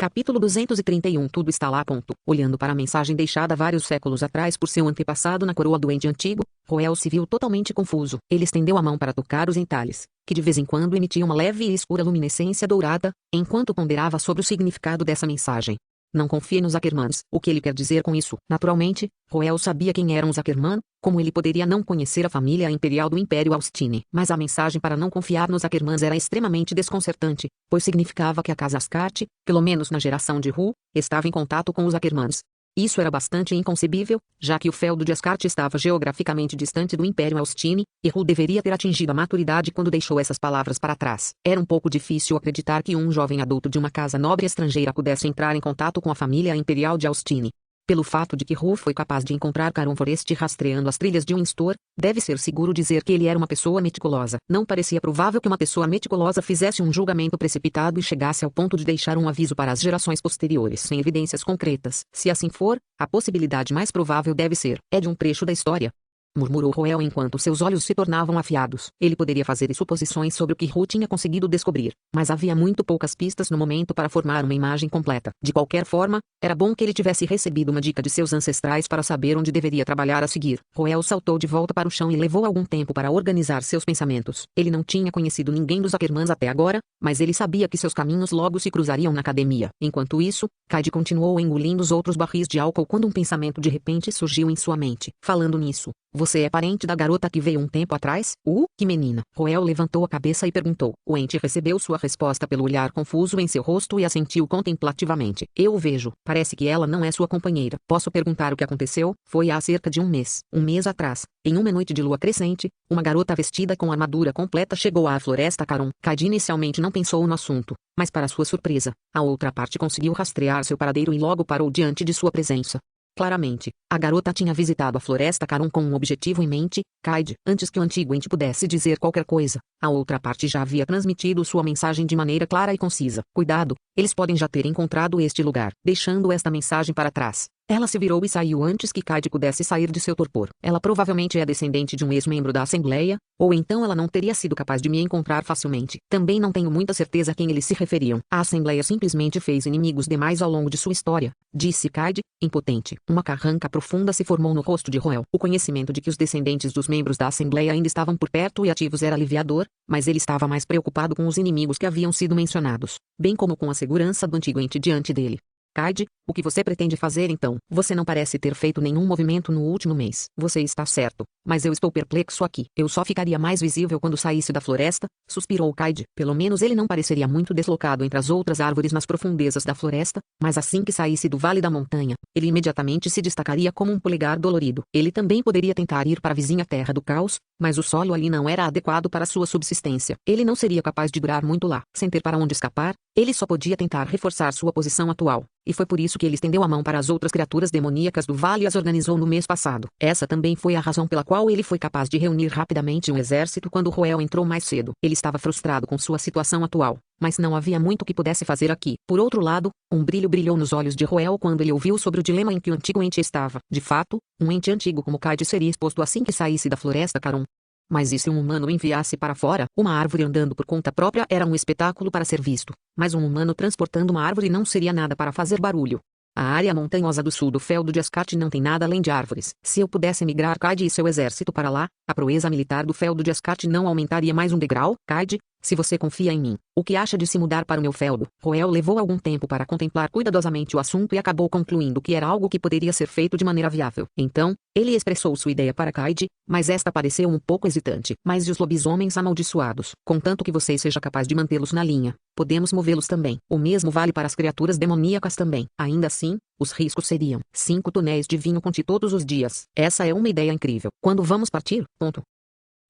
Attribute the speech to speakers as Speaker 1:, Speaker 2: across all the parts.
Speaker 1: Capítulo 231. Tudo está lá. Olhando para a mensagem deixada vários séculos atrás por seu antepassado na coroa do ente antigo, Roel se viu totalmente confuso. Ele estendeu a mão para tocar os entalhes, que de vez em quando emitiam uma leve e escura luminescência dourada, enquanto ponderava sobre o significado dessa mensagem. Não confie nos Ackermans. O que ele quer dizer com isso? Naturalmente, Roel sabia quem eram os Ackerman, como ele poderia não conhecer a família imperial do Império Austini. Mas a mensagem para não confiar nos Ackermans era extremamente desconcertante, pois significava que a casa Ascart, pelo menos na geração de Ru, estava em contato com os Ackermans. Isso era bastante inconcebível, já que o feudo de Ascart estava geograficamente distante do Império Austini, e Ru deveria ter atingido a maturidade quando deixou essas palavras para trás. Era um pouco difícil acreditar que um jovem adulto de uma casa nobre estrangeira pudesse entrar em contato com a família imperial de Austini. Pelo fato de que Ru foi capaz de encontrar Caron Forest rastreando as trilhas de Windstor, deve ser seguro dizer que ele era uma pessoa meticulosa. Não parecia provável que uma pessoa meticulosa fizesse um julgamento precipitado e chegasse ao ponto de deixar um aviso para as gerações posteriores sem evidências concretas. Se assim for, a possibilidade mais provável deve ser, é de um trecho da história, murmurou Roel enquanto seus olhos se tornavam afiados. Ele poderia fazer suposições sobre o que Ru tinha conseguido descobrir, mas havia muito poucas pistas no momento para formar uma imagem completa. De qualquer forma, era bom que ele tivesse recebido uma dica de seus ancestrais para saber onde deveria trabalhar a seguir. Roel saltou de volta para o chão e levou algum tempo para organizar seus pensamentos. Ele não tinha conhecido ninguém dos Ackermans até agora, mas ele sabia que seus caminhos logo se cruzariam na academia. Enquanto isso, Kaede continuou engolindo os outros barris de álcool quando um pensamento de repente surgiu em sua mente. Falando nisso, você é parente da garota que veio um tempo atrás? Que menina? Roel levantou a cabeça e perguntou. O ente recebeu sua resposta pelo olhar confuso em seu rosto e assentiu contemplativamente. Eu o vejo. Parece que ela não é sua companheira. Posso perguntar o que aconteceu? Foi há cerca de um mês. Um mês atrás, em uma noite de lua crescente, uma garota vestida com armadura completa chegou à floresta Caron. Kaede inicialmente não pensou no assunto, mas para sua surpresa, a outra parte conseguiu rastrear seu paradeiro e logo parou diante de sua presença. Claramente, a garota tinha visitado a floresta Caron com um objetivo em mente, Kaede. Antes que o antigo ente pudesse dizer qualquer coisa, a outra parte já havia transmitido sua mensagem de maneira clara e concisa. Cuidado, eles podem já ter encontrado este lugar. Deixando esta mensagem para trás, ela se virou e saiu antes que Kaede pudesse sair de seu torpor. Ela provavelmente é descendente de um ex-membro da Assembleia, ou então ela não teria sido capaz de me encontrar facilmente. Também não tenho muita certeza a quem eles se referiam. A Assembleia simplesmente fez inimigos demais ao longo de sua história, disse Kaede, impotente. Uma carranca profunda se formou no rosto de Roel. O conhecimento de que os descendentes dos membros da Assembleia ainda estavam por perto e ativos era aliviador, mas ele estava mais preocupado com os inimigos que haviam sido mencionados, bem como com a segurança do antigo ente diante dele. Kaede, o que você pretende fazer então? Você não parece ter feito nenhum movimento no último mês. Você está certo, mas eu estou perplexo aqui. Eu só ficaria mais visível quando saísse da floresta, suspirou Kaede. Pelo menos ele não pareceria muito deslocado entre as outras árvores nas profundezas da floresta, mas assim que saísse do vale da montanha, ele imediatamente se destacaria como um polegar dolorido. Ele também poderia tentar ir para a vizinha terra do caos, mas o solo ali não era adequado para sua subsistência. Ele não seria capaz de durar muito lá. Sem ter para onde escapar, ele só podia tentar reforçar sua posição atual. E foi por isso que ele estendeu a mão para as outras criaturas demoníacas do vale e as organizou no mês passado. Essa também foi a razão pela qual ele foi capaz de reunir rapidamente um exército quando Roel entrou mais cedo. Ele estava frustrado com sua situação atual, mas não havia muito que pudesse fazer aqui. Por outro lado, um brilho brilhou nos olhos de Roel quando ele ouviu sobre o dilema em que o antigo ente estava. De fato, um ente antigo como Kaede seria exposto assim que saísse da floresta Caron. Mas e se um humano o enviasse para fora? Uma árvore andando por conta própria era um espetáculo para ser visto, mas um humano transportando uma árvore não seria nada para fazer barulho. A área montanhosa do sul do feudo de Ascart não tem nada além de árvores. Se eu pudesse emigrar Kaede e seu exército para lá, a proeza militar do feudo de Ascart não aumentaria mais um degrau? Kaede, se você confia em mim, o que acha de se mudar para o meu feudo? Roel levou algum tempo para contemplar cuidadosamente o assunto e acabou concluindo que era algo que poderia ser feito de maneira viável. Então, ele expressou sua ideia para Kaede, mas esta pareceu um pouco hesitante. Mas e os lobisomens amaldiçoados? Contanto que você seja capaz de mantê-los na linha, podemos movê-los também. O mesmo vale para as criaturas demoníacas também. Ainda assim, os riscos seriam 5 tonéis de vinho conte todos os dias. Essa é uma ideia incrível. Quando vamos partir?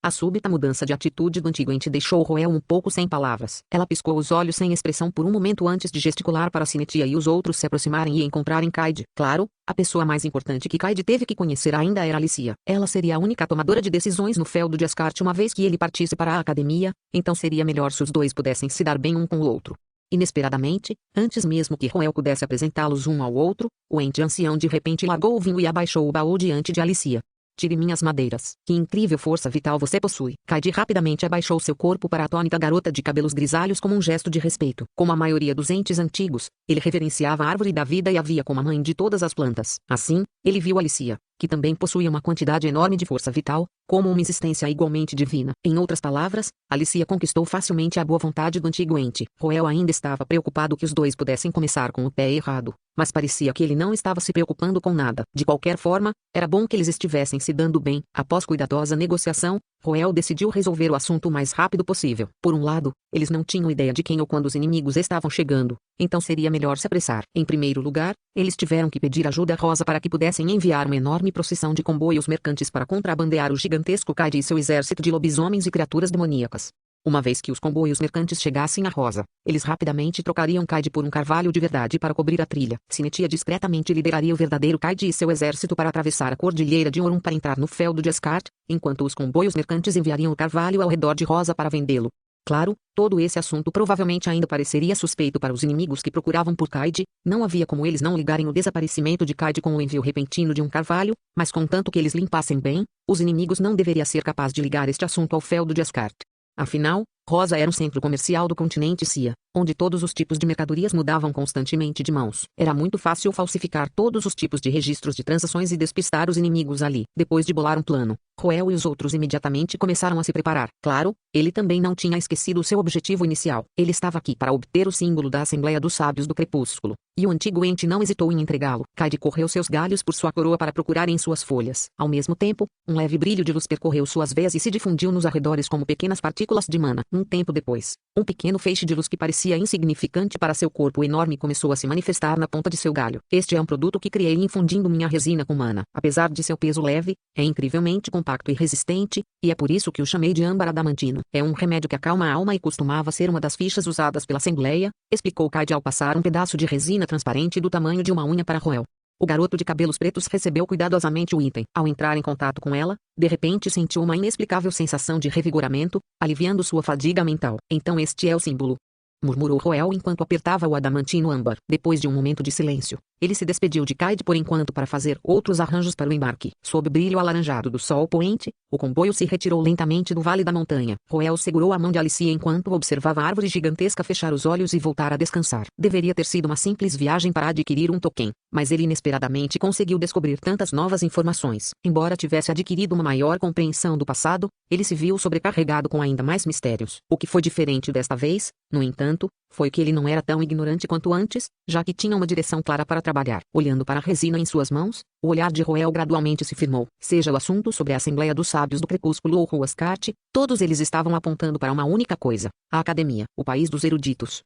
Speaker 1: A súbita mudança de atitude do antigo ente deixou Roel um pouco sem palavras. Ela piscou os olhos sem expressão por um momento antes de gesticular para Sinetia e os outros se aproximarem e encontrarem Kaede. Claro, a pessoa mais importante que Kaede teve que conhecer ainda era Alicia. Ela seria a única tomadora de decisões no feudo de Ascart uma vez que ele partisse para a academia, então seria melhor se os dois pudessem se dar bem um com o outro. Inesperadamente, antes mesmo que Roel pudesse apresentá-los um ao outro, o ente ancião de repente largou o vinho e abaixou o baú diante de Alicia. tire minhas madeiras. Que incrível força vital você possui. Kaidi rapidamente abaixou seu corpo para a atônita garota de cabelos grisalhos como um gesto de respeito. Como a maioria dos entes antigos, ele reverenciava a árvore da vida e a via como a mãe de todas as plantas. Assim, ele viu Alicia, que também possuía uma quantidade enorme de força vital, como uma existência igualmente divina. Em outras palavras, Alicia conquistou facilmente a boa vontade do antigo ente. Roel ainda estava preocupado que os dois pudessem começar com o pé errado, mas parecia que ele não estava se preocupando com nada. De qualquer forma, era bom que eles estivessem se dando bem. Após cuidadosa negociação, Roel decidiu resolver o assunto o mais rápido possível. Por um lado, eles não tinham ideia de quem ou quando os inimigos estavam chegando, então seria melhor se apressar. Em primeiro lugar, eles tiveram que pedir ajuda a Rosa para que pudessem enviar uma enorme procissão de comboios mercantes para contrabandear o gigantesco Kaidi e seu exército de lobisomens e criaturas demoníacas. Uma vez que os comboios mercantes chegassem a Rosa, eles rapidamente trocariam Kaidi por um carvalho de verdade para cobrir a trilha. Sinetia discretamente lideraria o verdadeiro Kaidi e seu exército para atravessar a cordilheira de Orum para entrar no feudo de Ascart, enquanto os comboios mercantes enviariam o carvalho ao redor de Rosa para vendê-lo. Claro, todo esse assunto provavelmente ainda pareceria suspeito para os inimigos que procuravam por Kaidi. Não havia como eles não ligarem o desaparecimento de Kaidi com o envio repentino de um carvalho, mas contanto que eles limpassem bem, os inimigos não deveriam ser capazes de ligar este assunto ao feudo de Ascart. Afinal, Rosa era um centro comercial do continente Cia, onde todos os tipos de mercadorias mudavam constantemente de mãos. Era muito fácil falsificar todos os tipos de registros de transações e despistar os inimigos ali. Depois de bolar um plano, Roel e os outros imediatamente começaram a se preparar. Claro, ele também não tinha esquecido o seu objetivo inicial. Ele estava aqui para obter o símbolo da Assembleia dos Sábios do Crepúsculo, e o antigo ente não hesitou em entregá-lo. Kaidi correu seus galhos por sua coroa para procurar em suas folhas. Ao mesmo tempo, um leve brilho de luz percorreu suas veias e se difundiu nos arredores como pequenas partículas de mana. Um tempo depois, um pequeno feixe de luz que parecia insignificante para seu corpo enorme começou a se manifestar na ponta de seu galho. Este é um produto que criei infundindo minha resina com mana. Apesar de seu peso leve, é incrivelmente compacto e resistente, e é por isso que o chamei de âmbar adamantino. É um remédio que acalma a alma e costumava ser uma das fichas usadas pela Assembleia, explicou Kaidi ao passar um pedaço de resina transparente do tamanho de uma unha para Roel. O garoto de cabelos pretos recebeu cuidadosamente o item. Ao entrar em contato com ela, de repente sentiu uma inexplicável sensação de revigoramento, aliviando sua fadiga mental. Então este é o símbolo, murmurou Roel enquanto apertava o adamantino âmbar. Depois de um momento de silêncio, ele se despediu de Kaidi por enquanto para fazer outros arranjos para o embarque. Sob o brilho alaranjado do sol poente, o comboio se retirou lentamente do vale da montanha. Roel segurou a mão de Alicia enquanto observava a árvore gigantesca fechar os olhos e voltar a descansar. Deveria ter sido uma simples viagem para adquirir um token, mas ele inesperadamente conseguiu descobrir tantas novas informações. Embora tivesse adquirido uma maior compreensão do passado, ele se viu sobrecarregado com ainda mais mistérios. O que foi diferente desta vez, no entanto, foi que ele não era tão ignorante quanto antes, já que tinha uma direção clara para trabalhar. Olhando para a resina em suas mãos, o olhar de Roel gradualmente se firmou. Seja o assunto sobre a Assembleia dos Sábios do Crepúsculo ou Rua Ascart, todos eles estavam apontando para uma única coisa: a Academia, o país dos eruditos.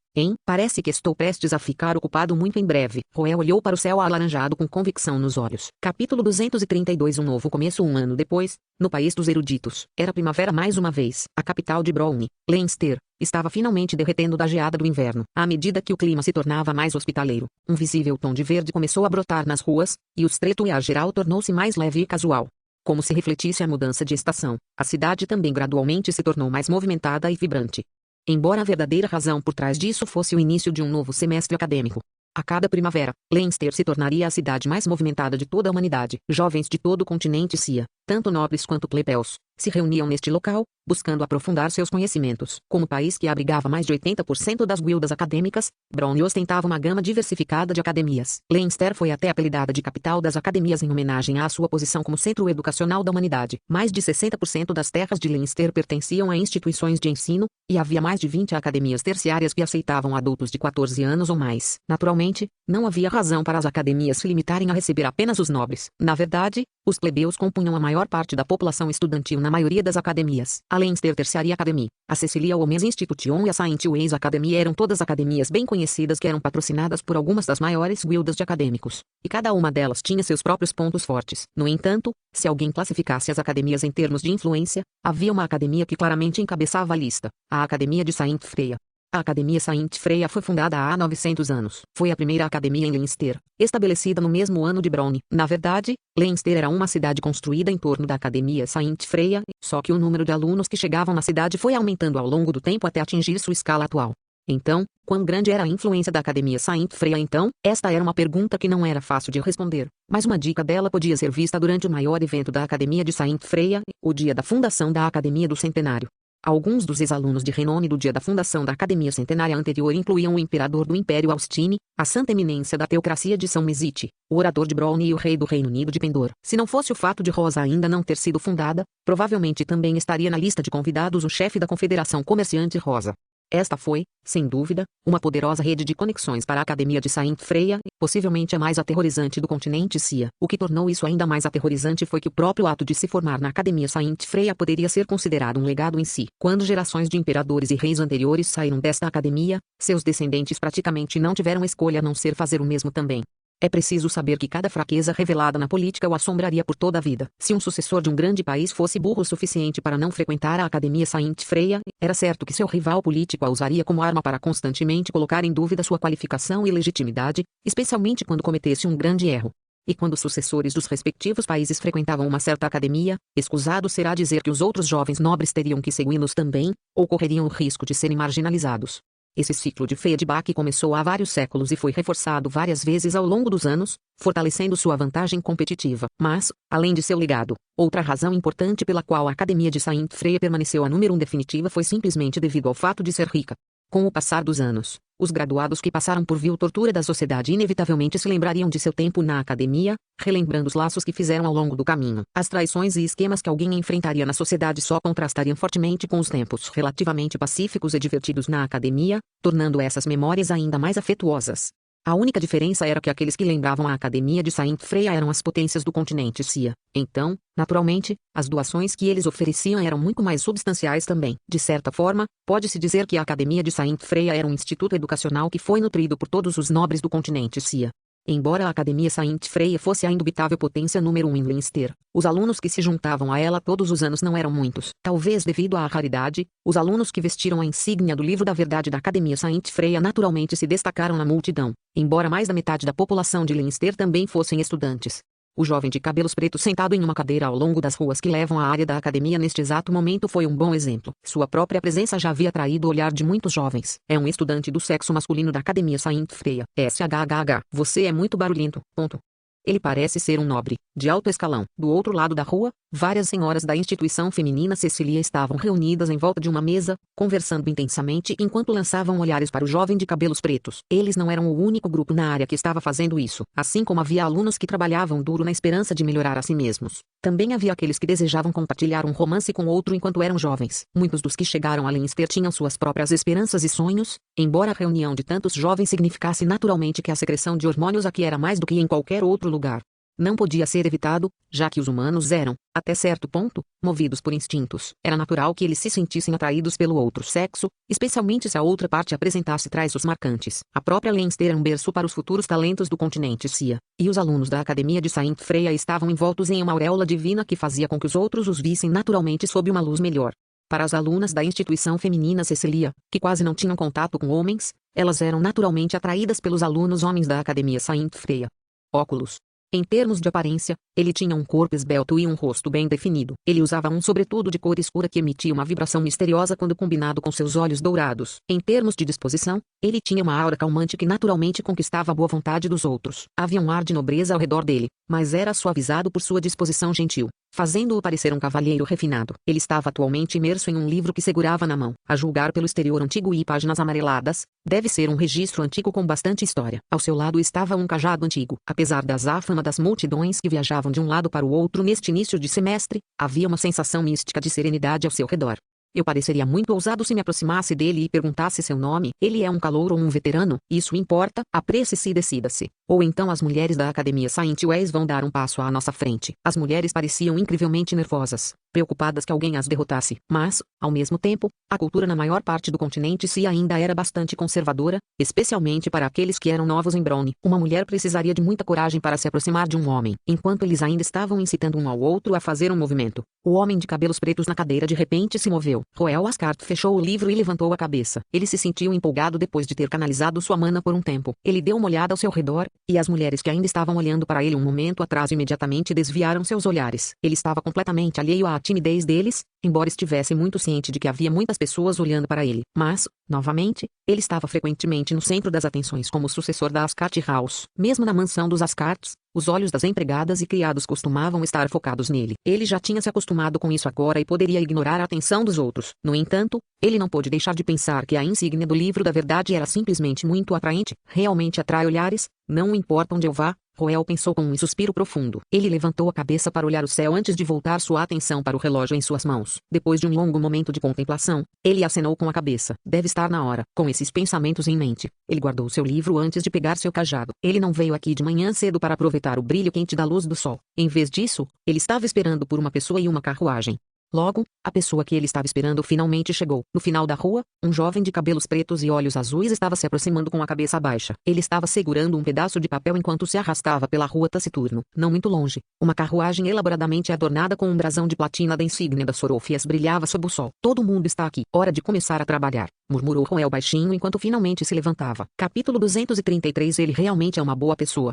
Speaker 1: Parece que estou prestes a ficar ocupado muito em breve. Roel olhou para o céu alaranjado com convicção nos olhos. Capítulo 232. Um novo começo. Um ano depois, no país dos eruditos, era primavera mais uma vez. A capital de Brownie, Leinster, estava finalmente derretendo da geada do inverno. À medida que o clima se tornava mais hospitaleiro, um visível tom de verde começou a brotar nas ruas, e o estreito ar geral tornou-se mais leve e casual. Como se refletisse a mudança de estação, a cidade também gradualmente se tornou mais movimentada e vibrante. Embora a verdadeira razão por trás disso fosse o início de um novo semestre acadêmico. A cada primavera, Leinster se tornaria a cidade mais movimentada de toda a humanidade. Jovens de todo o continente Cia, tanto nobres quanto plebeus, se reuniam neste local, buscando aprofundar seus conhecimentos. Como país que abrigava mais de 80% das guildas acadêmicas, Brownie ostentava uma gama diversificada de academias. Leinster foi até apelidada de capital das academias em homenagem à sua posição como centro educacional da humanidade. Mais de 60% das terras de Leinster pertenciam a instituições de ensino, e havia mais de 20 academias terciárias que aceitavam adultos de 14 anos ou mais. Naturalmente, não havia razão para as academias se limitarem a receber apenas os nobres. Na verdade, os plebeus compunham a maior parte da população estudantil na maioria das academias. A Leinster Tertiary Academy, a Cecilia Women's Institution e a Saint Ways Academy eram todas academias bem conhecidas que eram patrocinadas por algumas das maiores guildas de acadêmicos, e cada uma delas tinha seus próprios pontos fortes. No entanto, se alguém classificasse as academias em termos de influência, havia uma academia que claramente encabeçava a lista: a Academia de Saint Freya. A Academia Saint Freya foi fundada há 900 anos. Foi a primeira academia em Leinster, estabelecida no mesmo ano de Brownie. Na verdade, Leinster era uma cidade construída em torno da Academia Saint Freya, só que o número de alunos que chegavam na cidade foi aumentando ao longo do tempo até atingir sua escala atual. Então, quão grande era a influência da Academia Saint Freya então? Esta era uma pergunta que não era fácil de responder, mas uma dica dela podia ser vista durante o maior evento da Academia de Saint Freya, o dia da fundação da Academia do Centenário. Alguns dos ex-alunos de renome do dia da fundação da Academia Centenária anterior incluíam o imperador do Império Austine, a Santa Eminência da Teocracia de São Mesite, o orador de Browne e o rei do Reino Unido de Pendor. Se não fosse o fato de Rosa ainda não ter sido fundada, provavelmente também estaria na lista de convidados o chefe da Confederação Comerciante Rosa. Esta foi, sem dúvida, uma poderosa rede de conexões para a Academia de Saint Freya, possivelmente a mais aterrorizante do continente Cia. O que tornou isso ainda mais aterrorizante foi que o próprio ato de se formar na Academia Saint Freya poderia ser considerado um legado em si. Quando gerações de imperadores e reis anteriores saíram desta academia, seus descendentes praticamente não tiveram escolha a não ser fazer o mesmo também. É preciso saber que cada fraqueza revelada na política o assombraria por toda a vida. Se um sucessor de um grande país fosse burro o suficiente para não frequentar a Academia Saint Freya, era certo que seu rival político a usaria como arma para constantemente colocar em dúvida sua qualificação e legitimidade, especialmente quando cometesse um grande erro. E quando os sucessores dos respectivos países frequentavam uma certa academia, escusado será dizer que os outros jovens nobres teriam que segui-los também, ou correriam o risco de serem marginalizados. Esse ciclo de feedback começou há vários séculos e foi reforçado várias vezes ao longo dos anos, fortalecendo sua vantagem competitiva. Mas, além de seu legado, outra razão importante pela qual a Academia de Saint Freya permaneceu a número 1 definitiva foi simplesmente devido ao fato de ser rica. Com o passar dos anos, os graduados que passaram por vil tortura da sociedade inevitavelmente se lembrariam de seu tempo na academia, relembrando os laços que fizeram ao longo do caminho. As traições e esquemas que alguém enfrentaria na sociedade só contrastariam fortemente com os tempos relativamente pacíficos e divertidos na academia, tornando essas memórias ainda mais afetuosas. A única diferença era que aqueles que lembravam a Academia de Saint Freya eram as potências do continente Cia. Então, naturalmente, as doações que eles ofereciam eram muito mais substanciais também. De certa forma, pode-se dizer que a Academia de Saint Freya era um instituto educacional que foi nutrido por todos os nobres do continente Cia. Embora a Academia Saint Freya fosse a indubitável potência número 1 em Leinster, os alunos que se juntavam a ela todos os anos não eram muitos. Talvez devido à raridade, os alunos que vestiram a insígnia do livro da verdade da Academia Saint Freya naturalmente se destacaram na multidão, embora mais da metade da população de Leinster também fossem estudantes. O jovem de cabelos pretos sentado em uma cadeira ao longo das ruas que levam à área da academia neste exato momento foi um bom exemplo. Sua própria presença já havia atraído o olhar de muitos jovens. É um estudante do sexo masculino da Academia Saint Freya. SHHH. Você é muito barulhento. Ponto. Ele parece ser um nobre, de alto escalão. Do outro lado da rua, várias senhoras da instituição feminina Cecília estavam reunidas em volta de uma mesa, conversando intensamente enquanto lançavam olhares para o jovem de cabelos pretos. Eles não eram o único grupo na área que estava fazendo isso, assim como havia alunos que trabalhavam duro na esperança de melhorar a si mesmos. Também havia aqueles que desejavam compartilhar um romance com outro enquanto eram jovens. Muitos dos que chegaram a Leinster tinham suas próprias esperanças e sonhos, embora a reunião de tantos jovens significasse naturalmente que a secreção de hormônios aqui era mais do que em qualquer outro lugar. Não podia ser evitado, já que os humanos eram, até certo ponto, movidos por instintos. Era natural que eles se sentissem atraídos pelo outro sexo, especialmente se a outra parte apresentasse traços marcantes. A própria Leinster era um berço para os futuros talentos do continente Cia, e os alunos da Academia de Saint Freya estavam envoltos em uma auréola divina que fazia com que os outros os vissem naturalmente sob uma luz melhor. Para as alunas da instituição feminina Cecília, que quase não tinham contato com homens, elas eram naturalmente atraídas pelos alunos homens da Academia Saint Freya. Óculos. Em termos de aparência, ele tinha um corpo esbelto e um rosto bem definido. Ele usava um sobretudo de cor escura que emitia uma vibração misteriosa quando combinado com seus olhos dourados. Em termos de disposição, ele tinha uma aura calmante que naturalmente conquistava a boa vontade dos outros. Havia um ar de nobreza ao redor dele, mas era suavizado por sua disposição gentil, fazendo-o parecer um cavalheiro refinado. Ele estava atualmente imerso em um livro que segurava na mão. A julgar pelo exterior antigo e páginas amareladas, deve ser um registro antigo com bastante história. Ao seu lado estava um cajado antigo. Apesar da azáfama das multidões que viajavam de um lado para o outro neste início de semestre, havia uma sensação mística de serenidade ao seu redor. Eu pareceria muito ousado se me aproximasse dele e perguntasse seu nome. Ele é um calouro ou um veterano? Isso importa, apresse-se e decida-se. Ou então as mulheres da Academia Saint Wes vão dar um passo à nossa frente. As mulheres pareciam incrivelmente nervosas, preocupadas que alguém as derrotasse. Mas, ao mesmo tempo, a cultura na maior parte do continente Cia ainda era bastante conservadora, especialmente para aqueles que eram novos em Browne. Uma mulher precisaria de muita coragem para se aproximar de um homem, enquanto eles ainda estavam incitando um ao outro a fazer um movimento. O homem de cabelos pretos na cadeira de repente se moveu. Roel Ascart fechou o livro e levantou a cabeça. Ele se sentiu empolgado depois de ter canalizado sua mana por um tempo. Ele deu uma olhada ao seu redor, e as mulheres que ainda estavam olhando para ele um momento atrás imediatamente desviaram seus olhares. Ele estava completamente alheio à timidez deles, embora estivesse muito ciente de que havia muitas pessoas olhando para ele. Mas, novamente, ele estava frequentemente no centro das atenções como sucessor da Ascot House. Mesmo na mansão dos Ascarts, os olhos das empregadas e criados costumavam estar focados nele. Ele já tinha se acostumado com isso agora e poderia ignorar a atenção dos outros. No entanto, ele não pôde deixar de pensar que a insígnia do livro da verdade era simplesmente muito atraente. Realmente atrai olhares, não importa onde eu vá. Roel pensou com um suspiro profundo. Ele levantou a cabeça para olhar o céu antes de voltar sua atenção para o relógio em suas mãos. Depois de um longo momento de contemplação, ele acenou com a cabeça. Deve estar na hora. Com esses pensamentos em mente, ele guardou seu livro antes de pegar seu cajado. Ele não veio aqui de manhã cedo para aproveitar o brilho quente da luz do sol. Em vez disso, ele estava esperando por uma pessoa e uma carruagem. Logo, a pessoa que ele estava esperando finalmente chegou. No final da rua, um jovem de cabelos pretos e olhos azuis estava se aproximando com a cabeça baixa. Ele estava segurando um pedaço de papel enquanto se arrastava pela rua taciturno. Não muito longe, uma carruagem elaboradamente adornada com um brasão de platina da insígnia das Sorofias brilhava sob o sol. Todo mundo está aqui. Hora de começar a trabalhar, murmurou Roel baixinho enquanto finalmente se levantava. Capítulo 233. Ele realmente é uma boa pessoa.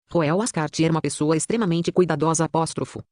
Speaker 1: Roel Ascart era uma pessoa extremamente cuidadosa.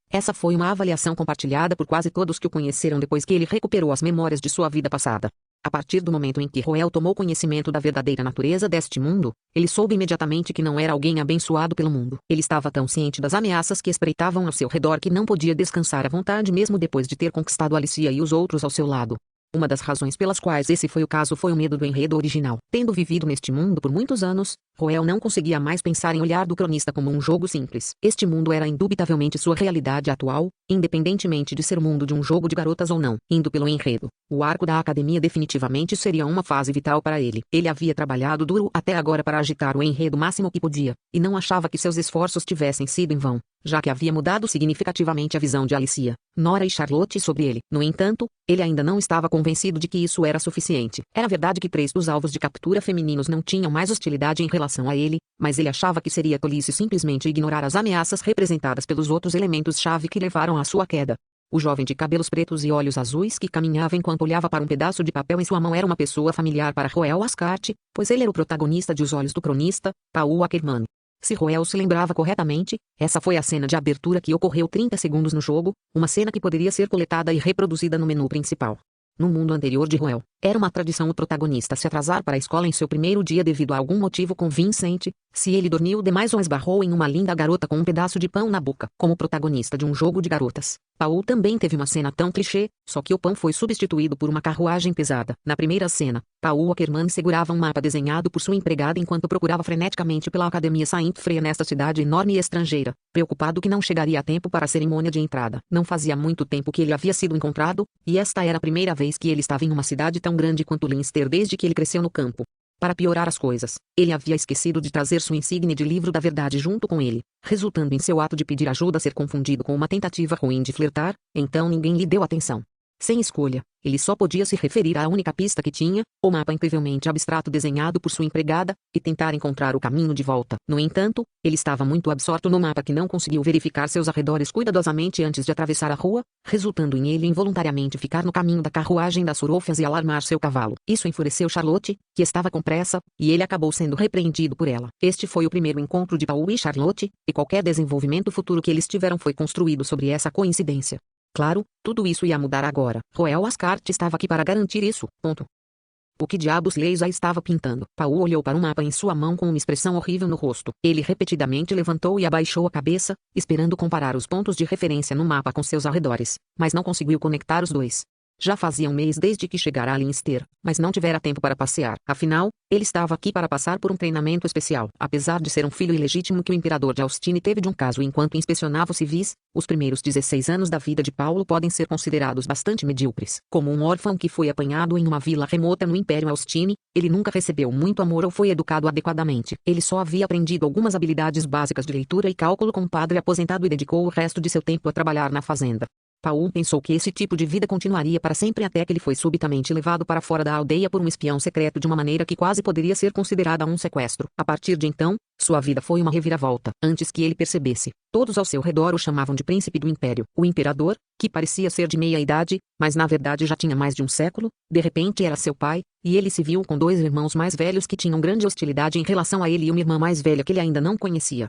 Speaker 1: Essa foi uma avaliação compartilhada por quase todos que o conheceram depois que ele recuperou as memórias de sua vida passada. A partir do momento em que Roel tomou conhecimento da verdadeira natureza deste mundo, ele soube imediatamente que não era alguém abençoado pelo mundo. Ele estava tão ciente das ameaças que espreitavam ao seu redor que não podia descansar à vontade mesmo depois de ter conquistado Alicia e os outros ao seu lado. Uma das razões pelas quais esse foi o caso foi o medo do enredo original. Tendo vivido neste mundo por muitos anos, Roel não conseguia mais pensar em olhar do cronista como um jogo simples. Este mundo era indubitavelmente sua realidade atual, independentemente de ser o mundo de um jogo de garotas ou não. Indo pelo enredo, o arco da academia definitivamente seria uma fase vital para ele. Ele havia trabalhado duro até agora para agitar o enredo máximo que podia, e não achava que seus esforços tivessem sido em vão, já que havia mudado significativamente a visão de Alicia, Nora e Charlotte sobre ele. No entanto, ele ainda não estava convencido de que isso era suficiente. Era verdade que 3 dos alvos de captura femininos não tinham mais hostilidade em relação a ele, mas ele achava que seria tolice simplesmente ignorar as ameaças representadas pelos outros elementos-chave que levaram à sua queda. O jovem de cabelos pretos e olhos azuis que caminhava enquanto olhava para um pedaço de papel em sua mão era uma pessoa familiar para Roel Ascart, pois ele era o protagonista de Os Olhos do Cronista, Paul Ackerman. Se Roel se lembrava corretamente, essa foi a cena de abertura que ocorreu 30 segundos no jogo, uma cena que poderia ser coletada e reproduzida no menu principal. No mundo anterior de Roel, era uma tradição o protagonista se atrasar para a escola em seu primeiro dia devido a algum motivo convincente, se ele dormiu demais ou esbarrou em uma linda garota com um pedaço de pão na boca. Como protagonista de um jogo de garotas, Paul também teve uma cena tão clichê, só que o pão foi substituído por uma carruagem pesada. Na primeira cena, Paul Ackerman segurava um mapa desenhado por sua empregada enquanto procurava freneticamente pela Academia Saint Freya nesta cidade enorme e estrangeira, preocupado que não chegaria a tempo para a cerimônia de entrada. Não fazia muito tempo que ele havia sido encontrado, e esta era a primeira vez que ele estava em uma cidade tão grande quanto Leinster desde que ele cresceu no campo. Para piorar as coisas, ele havia esquecido de trazer sua insígnia de livro da verdade junto com ele, resultando em seu ato de pedir ajuda ser confundido com uma tentativa ruim de flertar, então ninguém lhe deu atenção. Sem escolha, ele só podia se referir à única pista que tinha, o mapa incrivelmente abstrato desenhado por sua empregada, e tentar encontrar o caminho de volta. No entanto, ele estava muito absorto no mapa que não conseguiu verificar seus arredores cuidadosamente antes de atravessar a rua, resultando em ele involuntariamente ficar no caminho da carruagem das Sorofias e alarmar seu cavalo. Isso enfureceu Charlotte, que estava com pressa, e ele acabou sendo repreendido por ela. Este foi o primeiro encontro de Paul e Charlotte, e qualquer desenvolvimento futuro que eles tiveram foi construído sobre essa coincidência. Claro, tudo isso ia mudar agora. Roel Ascart estava aqui para garantir isso. O que diabos Leisa estava pintando? Paul olhou para um mapa em sua mão com uma expressão horrível no rosto. Ele repetidamente levantou e abaixou a cabeça, esperando comparar os pontos de referência no mapa com seus arredores, mas não conseguiu conectar os dois. Já fazia um mês desde que chegara a Leinster, mas não tivera tempo para passear. Afinal, ele estava aqui para passar por um treinamento especial. Apesar de ser um filho ilegítimo que o imperador de Austin teve de um caso enquanto inspecionava os civis, os primeiros 16 anos da vida de Paulo podem ser considerados bastante medíocres. Como um órfão que foi apanhado em uma vila remota no Império Austin, ele nunca recebeu muito amor ou foi educado adequadamente. Ele só havia aprendido algumas habilidades básicas de leitura e cálculo com um padre aposentado e dedicou o resto de seu tempo a trabalhar na fazenda. Paul pensou que esse tipo de vida continuaria para sempre até que ele foi subitamente levado para fora da aldeia por um espião secreto de uma maneira que quase poderia ser considerada um sequestro. A partir de então, sua vida foi uma reviravolta. Antes que ele percebesse, todos ao seu redor o chamavam de príncipe do império. O imperador, que parecia ser de meia idade, mas na verdade já tinha mais de um século, de repente era seu pai, e ele se viu com 2 irmãos mais velhos que tinham grande hostilidade em relação a ele e uma irmã mais velha que ele ainda não conhecia.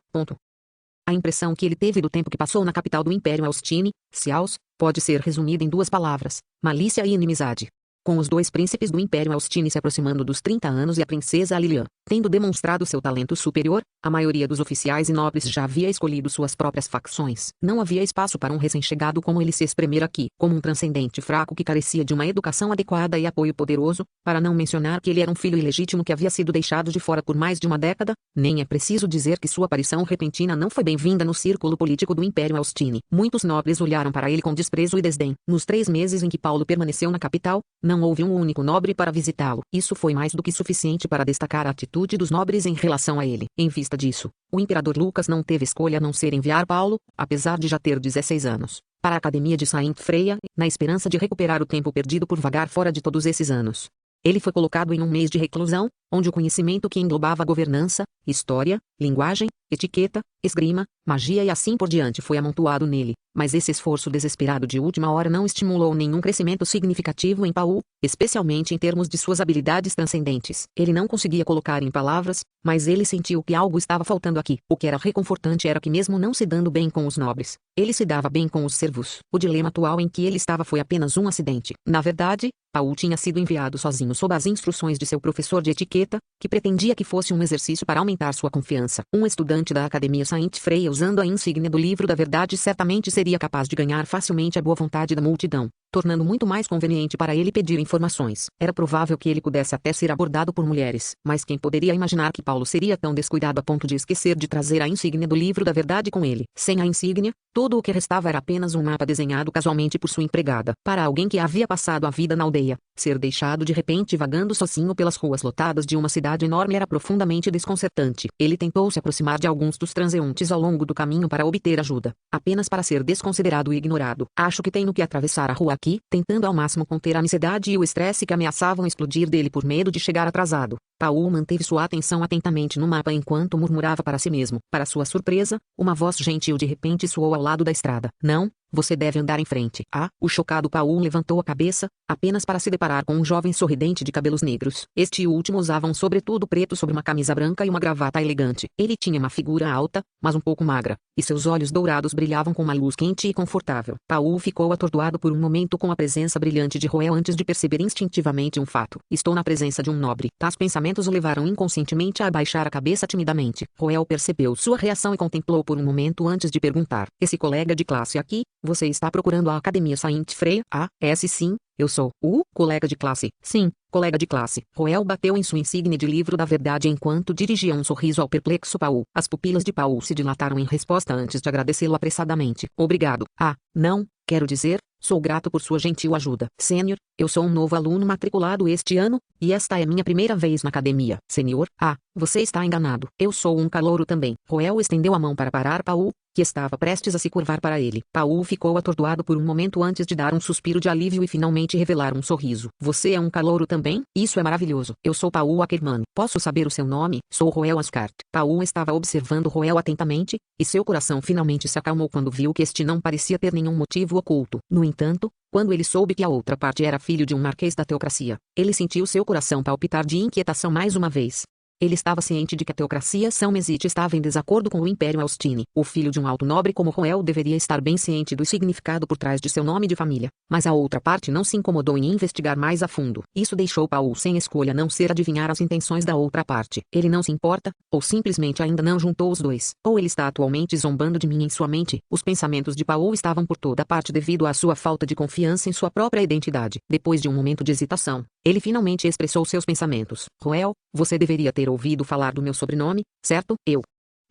Speaker 1: A impressão que ele teve do tempo que passou na capital do Império Austini, Ciaus, pode ser resumida em 2 palavras: malícia e inimizade. Com os 2 príncipes do Império Austini se aproximando dos 30 anos e a princesa Lilian, tendo demonstrado seu talento superior, a maioria dos oficiais e nobres já havia escolhido suas próprias facções. Não havia espaço para um recém-chegado como ele se espremer aqui, como um transcendente fraco que carecia de uma educação adequada e apoio poderoso, para não mencionar que ele era um filho ilegítimo que havia sido deixado de fora por mais de uma década. Nem é preciso dizer que sua aparição repentina não foi bem-vinda no círculo político do Império Austini. Muitos nobres olharam para ele com desprezo e desdém. Nos 3 meses em que Paulo permaneceu na capital, não houve um único nobre para visitá-lo. Isso foi mais do que suficiente para destacar a atitude dos nobres em relação a ele. Em vista disso, o imperador Lucas não teve escolha a não ser enviar Paulo, apesar de já ter 16 anos, para a academia de Saint Freia, na esperança de recuperar o tempo perdido por vagar fora de todos esses anos. Ele foi colocado em um mês de reclusão, onde o conhecimento que englobava governança, história, linguagem, etiqueta, esgrima, magia e assim por diante foi amontoado nele, mas esse esforço desesperado de última hora não estimulou nenhum crescimento significativo em Paul, especialmente em termos de suas habilidades transcendentes. Ele não conseguia colocar em palavras, mas ele sentiu que algo estava faltando aqui. O que era reconfortante era que mesmo não se dando bem com os nobres, ele se dava bem com os servos. O dilema atual em que ele estava foi apenas um acidente. Na verdade, Paul tinha sido enviado sozinho sob as instruções de seu professor de etiqueta, que pretendia que fosse um exercício para aumentar sua confiança. Um estudante da Academia Saint Freia usando a insígnia do Livro da Verdade certamente seria capaz de ganhar facilmente a boa vontade da multidão, tornando muito mais conveniente para ele pedir informações. Era provável que ele pudesse até ser abordado por mulheres, mas quem poderia imaginar que Paulo seria tão descuidado a ponto de esquecer de trazer a insígnia do Livro da Verdade com ele? Sem a insígnia, tudo o que restava era apenas um mapa desenhado casualmente por sua empregada. Para alguém que havia passado a vida na aldeia, ser deixado de repente vagando sozinho pelas ruas lotadas de uma cidade enorme era profundamente desconcertante. Ele tentou se aproximar de alguns dos transeuntes ao longo do caminho para obter ajuda, apenas para ser desconsiderado e ignorado. Acho que tenho que atravessar a rua aqui, tentando ao máximo conter a ansiedade e o estresse que ameaçavam explodir dele por medo de chegar atrasado. Paul manteve sua atenção atentamente no mapa enquanto murmurava para si mesmo. Para sua surpresa, uma voz gentil de repente soou ao lado da estrada. Não, você deve andar em frente. O chocado Paul levantou a cabeça, apenas para se deparar com um jovem sorridente de cabelos negros. Este último usava um sobretudo preto sobre uma camisa branca e uma gravata elegante. Ele tinha uma figura alta, mas um pouco magra, e seus olhos dourados brilhavam com uma luz quente e confortável. Paul ficou atordoado por um momento com a presença brilhante de Roel antes de perceber instintivamente um fato. Estou na presença de um nobre. Tais pensamentos o levaram inconscientemente a abaixar a cabeça timidamente. Roel percebeu sua reação e contemplou por um momento antes de perguntar. Esse colega de classe aqui, você está procurando a Academia Saint Freia? Sim, eu sou. Colega de classe. Sim, colega de classe. Roel bateu em sua insígnia de Livro da Verdade enquanto dirigia um sorriso ao perplexo Paul. As pupilas de Paul se dilataram em resposta antes de agradecê-lo apressadamente. Obrigado. Não, quero dizer, sou grato por sua gentil ajuda. Sênior, eu sou um novo aluno matriculado este ano, e esta é minha primeira vez na academia. Senhor, você está enganado. Eu sou um calouro também. Roel estendeu a mão para parar Paul, que estava prestes a se curvar para ele. Paul ficou atordoado por um momento antes de dar um suspiro de alívio e finalmente revelar um sorriso. Você é um calouro também? Isso é maravilhoso. Eu sou Paul Ackerman. Posso saber o seu nome? Sou Roel Ascart. Paul estava observando Roel atentamente, e seu coração finalmente se acalmou quando viu que este não parecia ter nenhum motivo oculto. No entanto, quando ele soube que a outra parte era filho de um marquês da teocracia, ele sentiu seu coração palpitar de inquietação mais uma vez. Ele estava ciente de que a teocracia São Mesite estava em desacordo com o Império Austini. O filho de um alto nobre como Roel deveria estar bem ciente do significado por trás de seu nome de família. Mas a outra parte não se incomodou em investigar mais a fundo. Isso deixou Paul sem escolha a não ser adivinhar as intenções da outra parte. Ele não se importa, ou simplesmente ainda não juntou os dois. Ou ele está atualmente zombando de mim em sua mente. Os pensamentos de Paul estavam por toda parte devido à sua falta de confiança em sua própria identidade. Depois de um momento de hesitação, ele finalmente expressou seus pensamentos. Roel, você deveria ter ouvido falar do meu sobrenome, certo? Eu.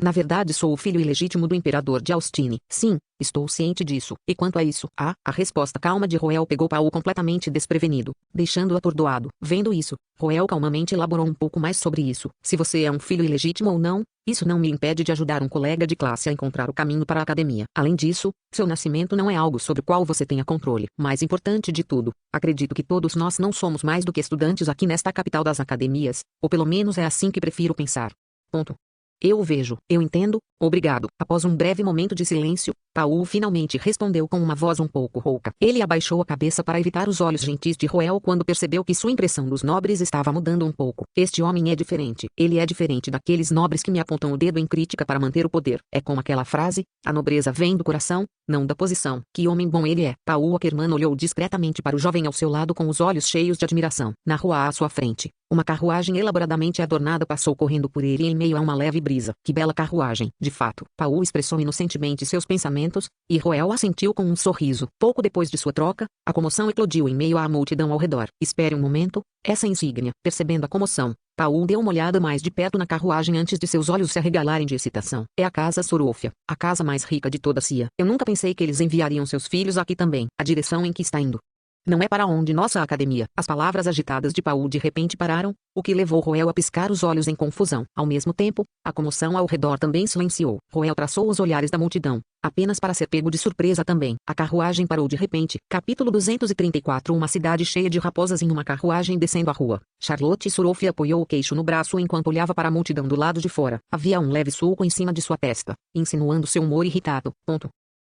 Speaker 1: Na verdade sou o filho ilegítimo do imperador de Austini. Sim, estou ciente disso. E quanto a isso? A resposta calma de Roel pegou Paul completamente desprevenido, deixando-o atordoado. Vendo isso, Roel calmamente elaborou um pouco mais sobre isso. Se você é um filho ilegítimo ou não, isso não me impede de ajudar um colega de classe a encontrar o caminho para a academia. Além disso, seu nascimento não é algo sobre o qual você tenha controle. Mais importante de tudo, acredito que todos nós não somos mais do que estudantes aqui nesta capital das academias, ou pelo menos é assim que prefiro pensar. Ponto. Eu o vejo, eu entendo, Obrigado. Após um breve momento de silêncio, Paul finalmente respondeu com uma voz um pouco rouca. Ele abaixou a cabeça para evitar os olhos gentis de Roel quando percebeu que sua impressão dos nobres estava mudando um pouco. Este homem é diferente. Ele é diferente daqueles nobres que me apontam o dedo em crítica para manter o poder. É como aquela frase, a nobreza vem do coração, não da posição. Que homem bom ele é. Paul Ackerman olhou discretamente para o jovem ao seu lado com os olhos cheios de admiração. Na rua à sua frente, uma carruagem elaboradamente adornada passou correndo por ele em meio a uma leve brisa. Que bela carruagem. De fato, Paul expressou inocentemente seus pensamentos, e Roel assentiu com um sorriso. Pouco depois de sua troca, a comoção eclodiu em meio à multidão ao redor. Espere um momento, essa insígnia. Percebendo a comoção, Paul deu uma olhada mais de perto na carruagem antes de seus olhos se arregalarem de excitação. É a casa Sorofia, a casa mais rica de toda a Cia. Eu nunca pensei que eles enviariam seus filhos aqui também. A direção em que está indo não é para onde nossa academia. As palavras agitadas de Paul de repente pararam, o que levou Roel a piscar os olhos em confusão. Ao mesmo tempo, a comoção ao redor também silenciou. Roel traçou os olhares da multidão, apenas para ser pego de surpresa também. A carruagem parou de repente. Capítulo 234. Uma cidade cheia de raposas em uma carruagem descendo a rua. Charlotte Sorofia apoiou o queixo no braço enquanto olhava para a multidão do lado de fora. Havia um leve sulco em cima de sua testa, insinuando seu humor irritado.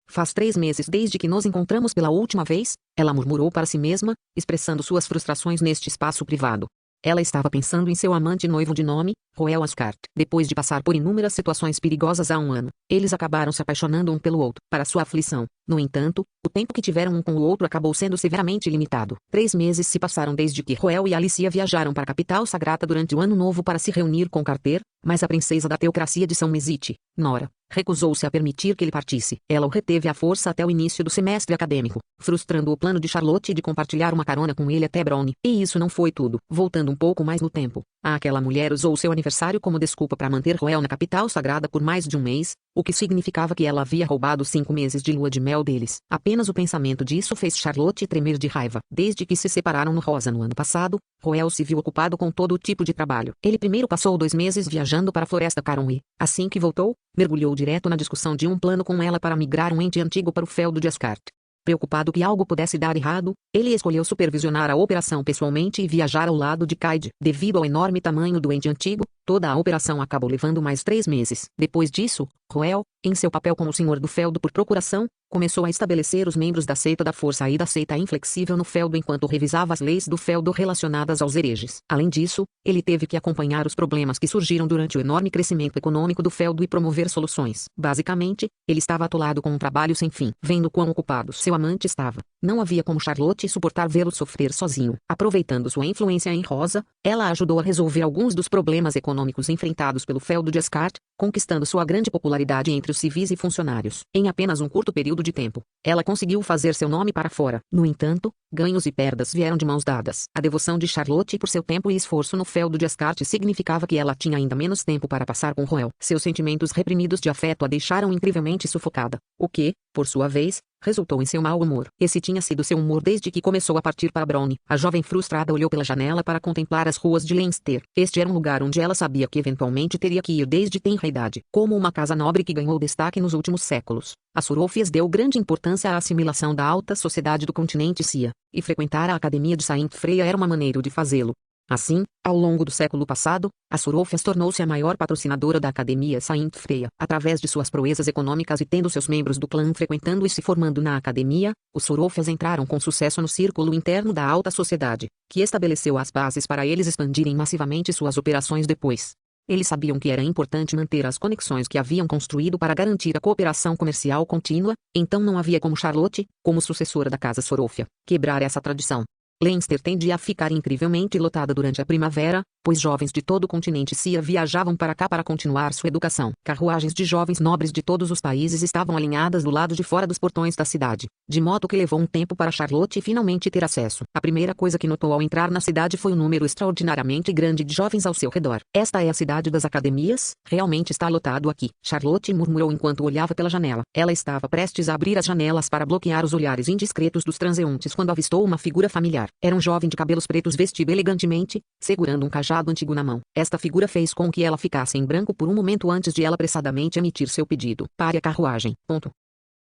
Speaker 1: Faz 3 meses desde que nos encontramos pela última vez, ela murmurou para si mesma, expressando suas frustrações neste espaço privado. Ela estava pensando em seu amante noivo de nome, Roel Ascart. Depois de passar por inúmeras situações perigosas há um ano, eles acabaram se apaixonando um pelo outro. Para sua aflição, no entanto, o tempo que tiveram um com o outro acabou sendo severamente limitado. 3 meses se passaram desde que Roel e Alicia viajaram para a capital sagrada durante o ano novo para se reunir com Carter, mas a princesa da teocracia de São Mesite, Nora, recusou-se a permitir que ele partisse. Ela o reteve à força até o início do semestre acadêmico, frustrando o plano de Charlotte de compartilhar uma carona com ele até Browne. E isso não foi tudo. Voltando um pouco mais no tempo, aquela mulher usou seu aniversário como desculpa para manter Roel na capital sagrada por mais de um mês, o que significava que ela havia roubado 5 meses de lua de mel deles. Apenas o pensamento disso fez Charlotte tremer de raiva. Desde que se separaram no Rosa no ano passado, Roel se viu ocupado com todo tipo de trabalho. Ele primeiro passou 2 meses viajando para a floresta Caron e, assim que voltou, mergulhou direto na discussão de um plano com ela para migrar um ente antigo para o feudo de Ascart. Preocupado que algo pudesse dar errado, ele escolheu supervisionar a operação pessoalmente e viajar ao lado de Kaid. Devido ao enorme tamanho do ente antigo, toda a operação acabou levando mais 3 meses. Depois disso, Roel, em seu papel como senhor do feudo por procuração, começou a estabelecer os membros da seita da força e da seita inflexível no feudo enquanto revisava as leis do feudo relacionadas aos hereges. Além disso, ele teve que acompanhar os problemas que surgiram durante o enorme crescimento econômico do feudo e promover soluções. Basicamente, ele estava atolado com um trabalho sem fim. Vendo quão ocupado seu amante estava, não havia como Charlotte suportar vê-lo sofrer sozinho. Aproveitando sua influência em Rosa, ela ajudou a resolver alguns dos problemas econômicos enfrentados pelo feudo de Ascart, conquistando sua grande popularidade entre os civis e funcionários. Em apenas um curto período de tempo, ela conseguiu fazer seu nome para fora. No entanto, ganhos e perdas vieram de mãos dadas. A devoção de Charlotte por seu tempo e esforço no feudo de Ascart significava que ela tinha ainda menos tempo para passar com Roel. Seus sentimentos reprimidos de afeto a deixaram incrivelmente sufocada, o que, por sua vez, resultou em seu mau humor. Esse tinha sido seu humor desde que começou a partir para Browne. A jovem frustrada olhou pela janela para contemplar as ruas de Leinster. Este era um lugar onde ela sabia que eventualmente teria que ir desde tenra idade. Como uma casa nobre que ganhou destaque nos últimos séculos, a Sorofias deu grande importância à assimilação da alta sociedade do continente Cia, e frequentar a academia de Saint Freya era uma maneira de fazê-lo. Assim, ao longo do século passado, a Sorofias tornou-se a maior patrocinadora da Academia Saint Freya. Através de suas proezas econômicas e tendo seus membros do clã frequentando e se formando na academia, os Sorofias entraram com sucesso no círculo interno da alta sociedade, que estabeleceu as bases para eles expandirem massivamente suas operações depois. Eles sabiam que era importante manter as conexões que haviam construído para garantir a cooperação comercial contínua, então não havia como Charlotte, como sucessora da casa Sorofia, quebrar essa tradição. Leinster tendia a ficar incrivelmente lotada durante a primavera, pois jovens de todo o continente Cia viajavam para cá para continuar sua educação. Carruagens de jovens nobres de todos os países estavam alinhadas do lado de fora dos portões da cidade, de modo que levou um tempo para Charlotte finalmente ter acesso. A primeira coisa que notou ao entrar na cidade foi o número extraordinariamente grande de jovens ao seu redor. Esta é a cidade das academias? Realmente está lotado aqui, Charlotte murmurou enquanto olhava pela janela. Ela estava prestes a abrir as janelas para bloquear os olhares indiscretos dos transeuntes quando avistou uma figura familiar. Era um jovem de cabelos pretos vestido elegantemente, segurando um cajado antigo na mão. Esta figura fez com que ela ficasse em branco por um momento antes de ela apressadamente emitir seu pedido. Pare a carruagem.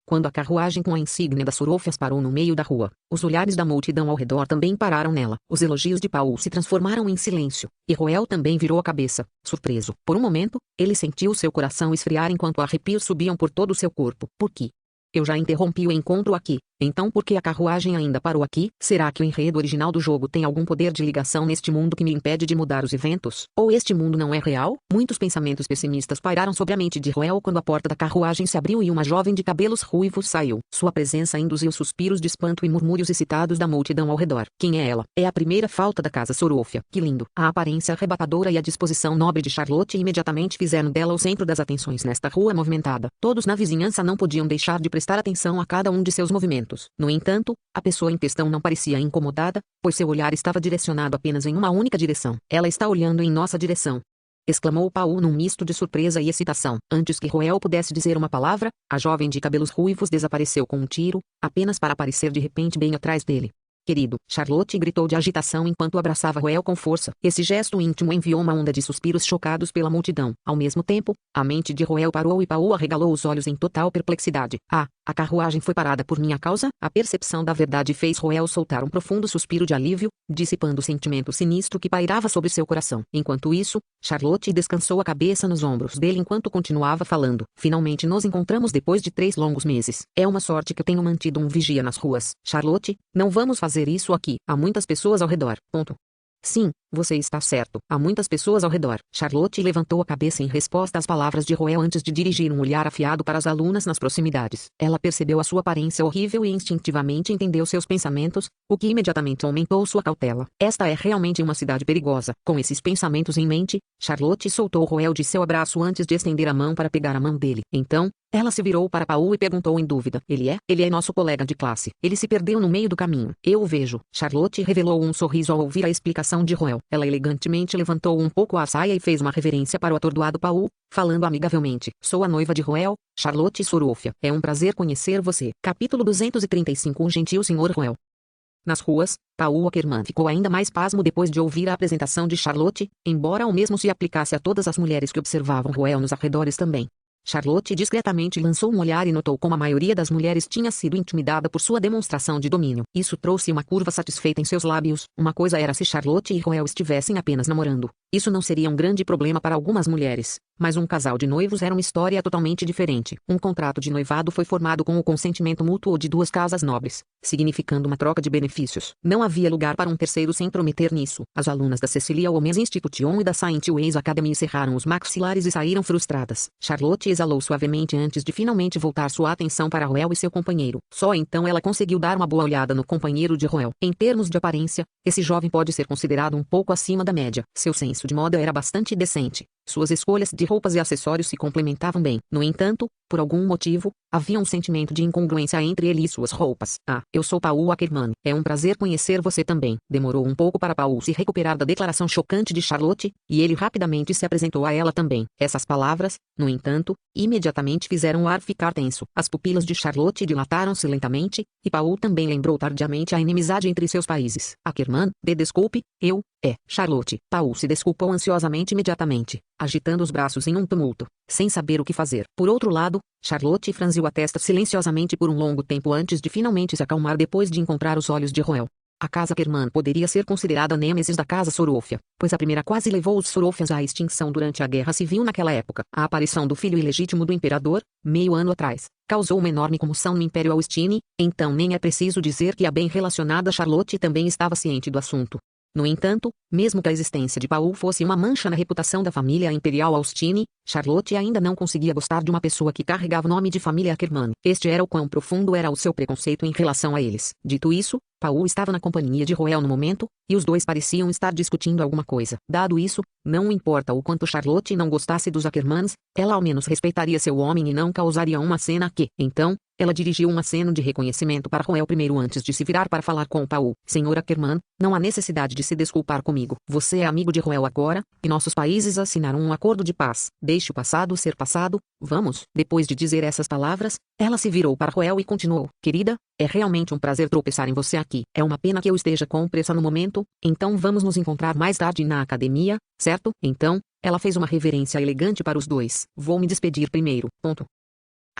Speaker 1: Quando a carruagem com a insígnia das Sorôfias parou no meio da rua, os olhares da multidão ao redor também pararam nela. Os elogios de Paul se transformaram em silêncio, e Roel também virou a cabeça, surpreso. Por um momento, ele sentiu seu coração esfriar enquanto arrepios subiam por todo o seu corpo. Por quê? Eu já interrompi o encontro aqui. Então por que a carruagem ainda parou aqui? Será que o enredo original do jogo tem algum poder de ligação neste mundo que me impede de mudar os eventos? Ou este mundo não é real? Muitos pensamentos pessimistas pairaram sobre a mente de Roel quando a porta da carruagem se abriu e uma jovem de cabelos ruivos saiu. Sua presença induziu suspiros de espanto e murmúrios excitados da multidão ao redor. Quem é ela? É a primeira falta da casa Sorôfia. Que lindo! A aparência arrebatadora e a disposição nobre de Charlotte imediatamente fizeram dela o centro das atenções nesta rua movimentada. Todos na vizinhança não podiam deixar de prestar atenção a cada um de seus movimentos. No entanto, a pessoa em questão não parecia incomodada, pois seu olhar estava direcionado apenas em uma única direção. Ela está olhando em nossa direção, exclamou Paul num misto de surpresa e excitação. Antes que Roel pudesse dizer uma palavra, a jovem de cabelos ruivos desapareceu com um tiro, apenas para aparecer de repente bem atrás dele. Querido, Charlotte gritou de agitação enquanto abraçava Roel com força. Esse gesto íntimo enviou uma onda de suspiros chocados pela multidão. Ao mesmo tempo, a mente de Roel parou e Paul arregalou os olhos em total perplexidade. A carruagem foi parada por minha causa? A percepção da verdade fez Roel soltar um profundo suspiro de alívio, dissipando o sentimento sinistro que pairava sobre seu coração. Enquanto isso, Charlotte descansou a cabeça nos ombros dele enquanto continuava falando. Finalmente nos encontramos depois de 3 longos meses. É uma sorte que eu tenho mantido um vigia nas ruas. Charlotte, não vamos fazer isso aqui. Há muitas pessoas ao redor. Ponto. Sim, você está certo. Há muitas pessoas ao redor. Charlotte levantou a cabeça em resposta às palavras de Roel antes de dirigir um olhar afiado para as alunas nas proximidades. Ela percebeu a sua aparência horrível e instintivamente entendeu seus pensamentos, o que imediatamente aumentou sua cautela. Esta é realmente uma cidade perigosa. Com esses pensamentos em mente, Charlotte soltou Roel de seu abraço antes de estender a mão para pegar a mão dele. Então, ela se virou para Paul e perguntou em dúvida. Ele é nosso colega de classe. Ele se perdeu no meio do caminho. Eu o vejo. Charlotte revelou um sorriso ao ouvir a explicação de Roel. Ela elegantemente levantou um pouco a saia e fez uma reverência para o atordoado Paul, falando amigavelmente. Sou a noiva de Roel, Charlotte Sorôfia. É um prazer conhecer você. Capítulo 235. Um gentil senhor Roel. Nas ruas, Paul Ackerman ficou ainda mais pasmo depois de ouvir a apresentação de Charlotte, embora o mesmo se aplicasse a todas as mulheres que observavam Roel nos arredores também. Charlotte discretamente lançou um olhar e notou como a maioria das mulheres tinha sido intimidada por sua demonstração de domínio. Isso trouxe uma curva satisfeita em seus lábios. Uma coisa era se Charlotte e Roel estivessem apenas namorando. Isso não seria um grande problema para algumas mulheres, mas um casal de noivos era uma história totalmente diferente. Um contrato de noivado foi formado com o consentimento mútuo de 2 casas nobres, significando uma troca de benefícios. Não havia lugar para um terceiro se intrometer nisso. As alunas da Cecilia Women's Institution e da Saint Louis Academy cerraram os maxilares e saíram frustradas. Charlotte exalou suavemente antes de finalmente voltar sua atenção para Roel e seu companheiro. Só então ela conseguiu dar uma boa olhada no companheiro de Roel. Em termos de aparência, esse jovem pode ser considerado um pouco acima da média. Seu senso de moda era bastante decente. Suas escolhas de roupas e acessórios se complementavam bem. No entanto, por algum motivo, havia um sentimento de incongruência entre ele e suas roupas. Eu sou Paul Ackerman. É um prazer conhecer você também. Demorou um pouco para Paul se recuperar da declaração chocante de Charlotte, e ele rapidamente se apresentou a ela também. Essas palavras, no entanto, imediatamente fizeram o ar ficar tenso. As pupilas de Charlotte dilataram-se lentamente, e Paul também lembrou tardiamente a inimizade entre seus países. Ackerman, desculpe, Charlotte. Paul se desculpou ansiosamente imediatamente, agitando os braços em um tumulto, sem saber o que fazer. Por outro lado, Charlotte franziu a testa silenciosamente por um longo tempo antes de finalmente se acalmar depois de encontrar os olhos de Roel. A casa Ackerman poderia ser considerada a nêmesis da casa Sorôfia, pois a primeira quase levou os Sorôfias à extinção durante a Guerra Civil naquela época. A aparição do filho ilegítimo do imperador, meio ano atrás, causou uma enorme comoção no Império Austini, então nem é preciso dizer que a bem relacionada Charlotte também estava ciente do assunto. No entanto, mesmo que a existência de Paul fosse uma mancha na reputação da família imperial Austini, Charlotte ainda não conseguia gostar de uma pessoa que carregava o nome de família Ackerman. Este era o quão profundo era o seu preconceito em relação a eles. Dito isso, Paul estava na companhia de Roel no momento, e os dois pareciam estar discutindo alguma coisa. Dado isso, não importa o quanto Charlotte não gostasse dos Ackermans, ela ao menos respeitaria seu homem e não causaria uma cena que, então, ela dirigiu um aceno de reconhecimento para Roel primeiro antes de se virar para falar com Paul. Senhor Ackerman, não há necessidade de se desculpar comigo. Você é amigo de Roel agora, e nossos países assinaram um acordo de paz. Deixe o passado ser passado, vamos. Depois de dizer essas palavras, ela se virou para Roel e continuou. Querida, é realmente um prazer tropeçar em você aqui. É uma pena que eu esteja com pressa no momento, então vamos nos encontrar mais tarde na academia, certo? Então, ela fez uma reverência elegante para os dois. Vou me despedir primeiro.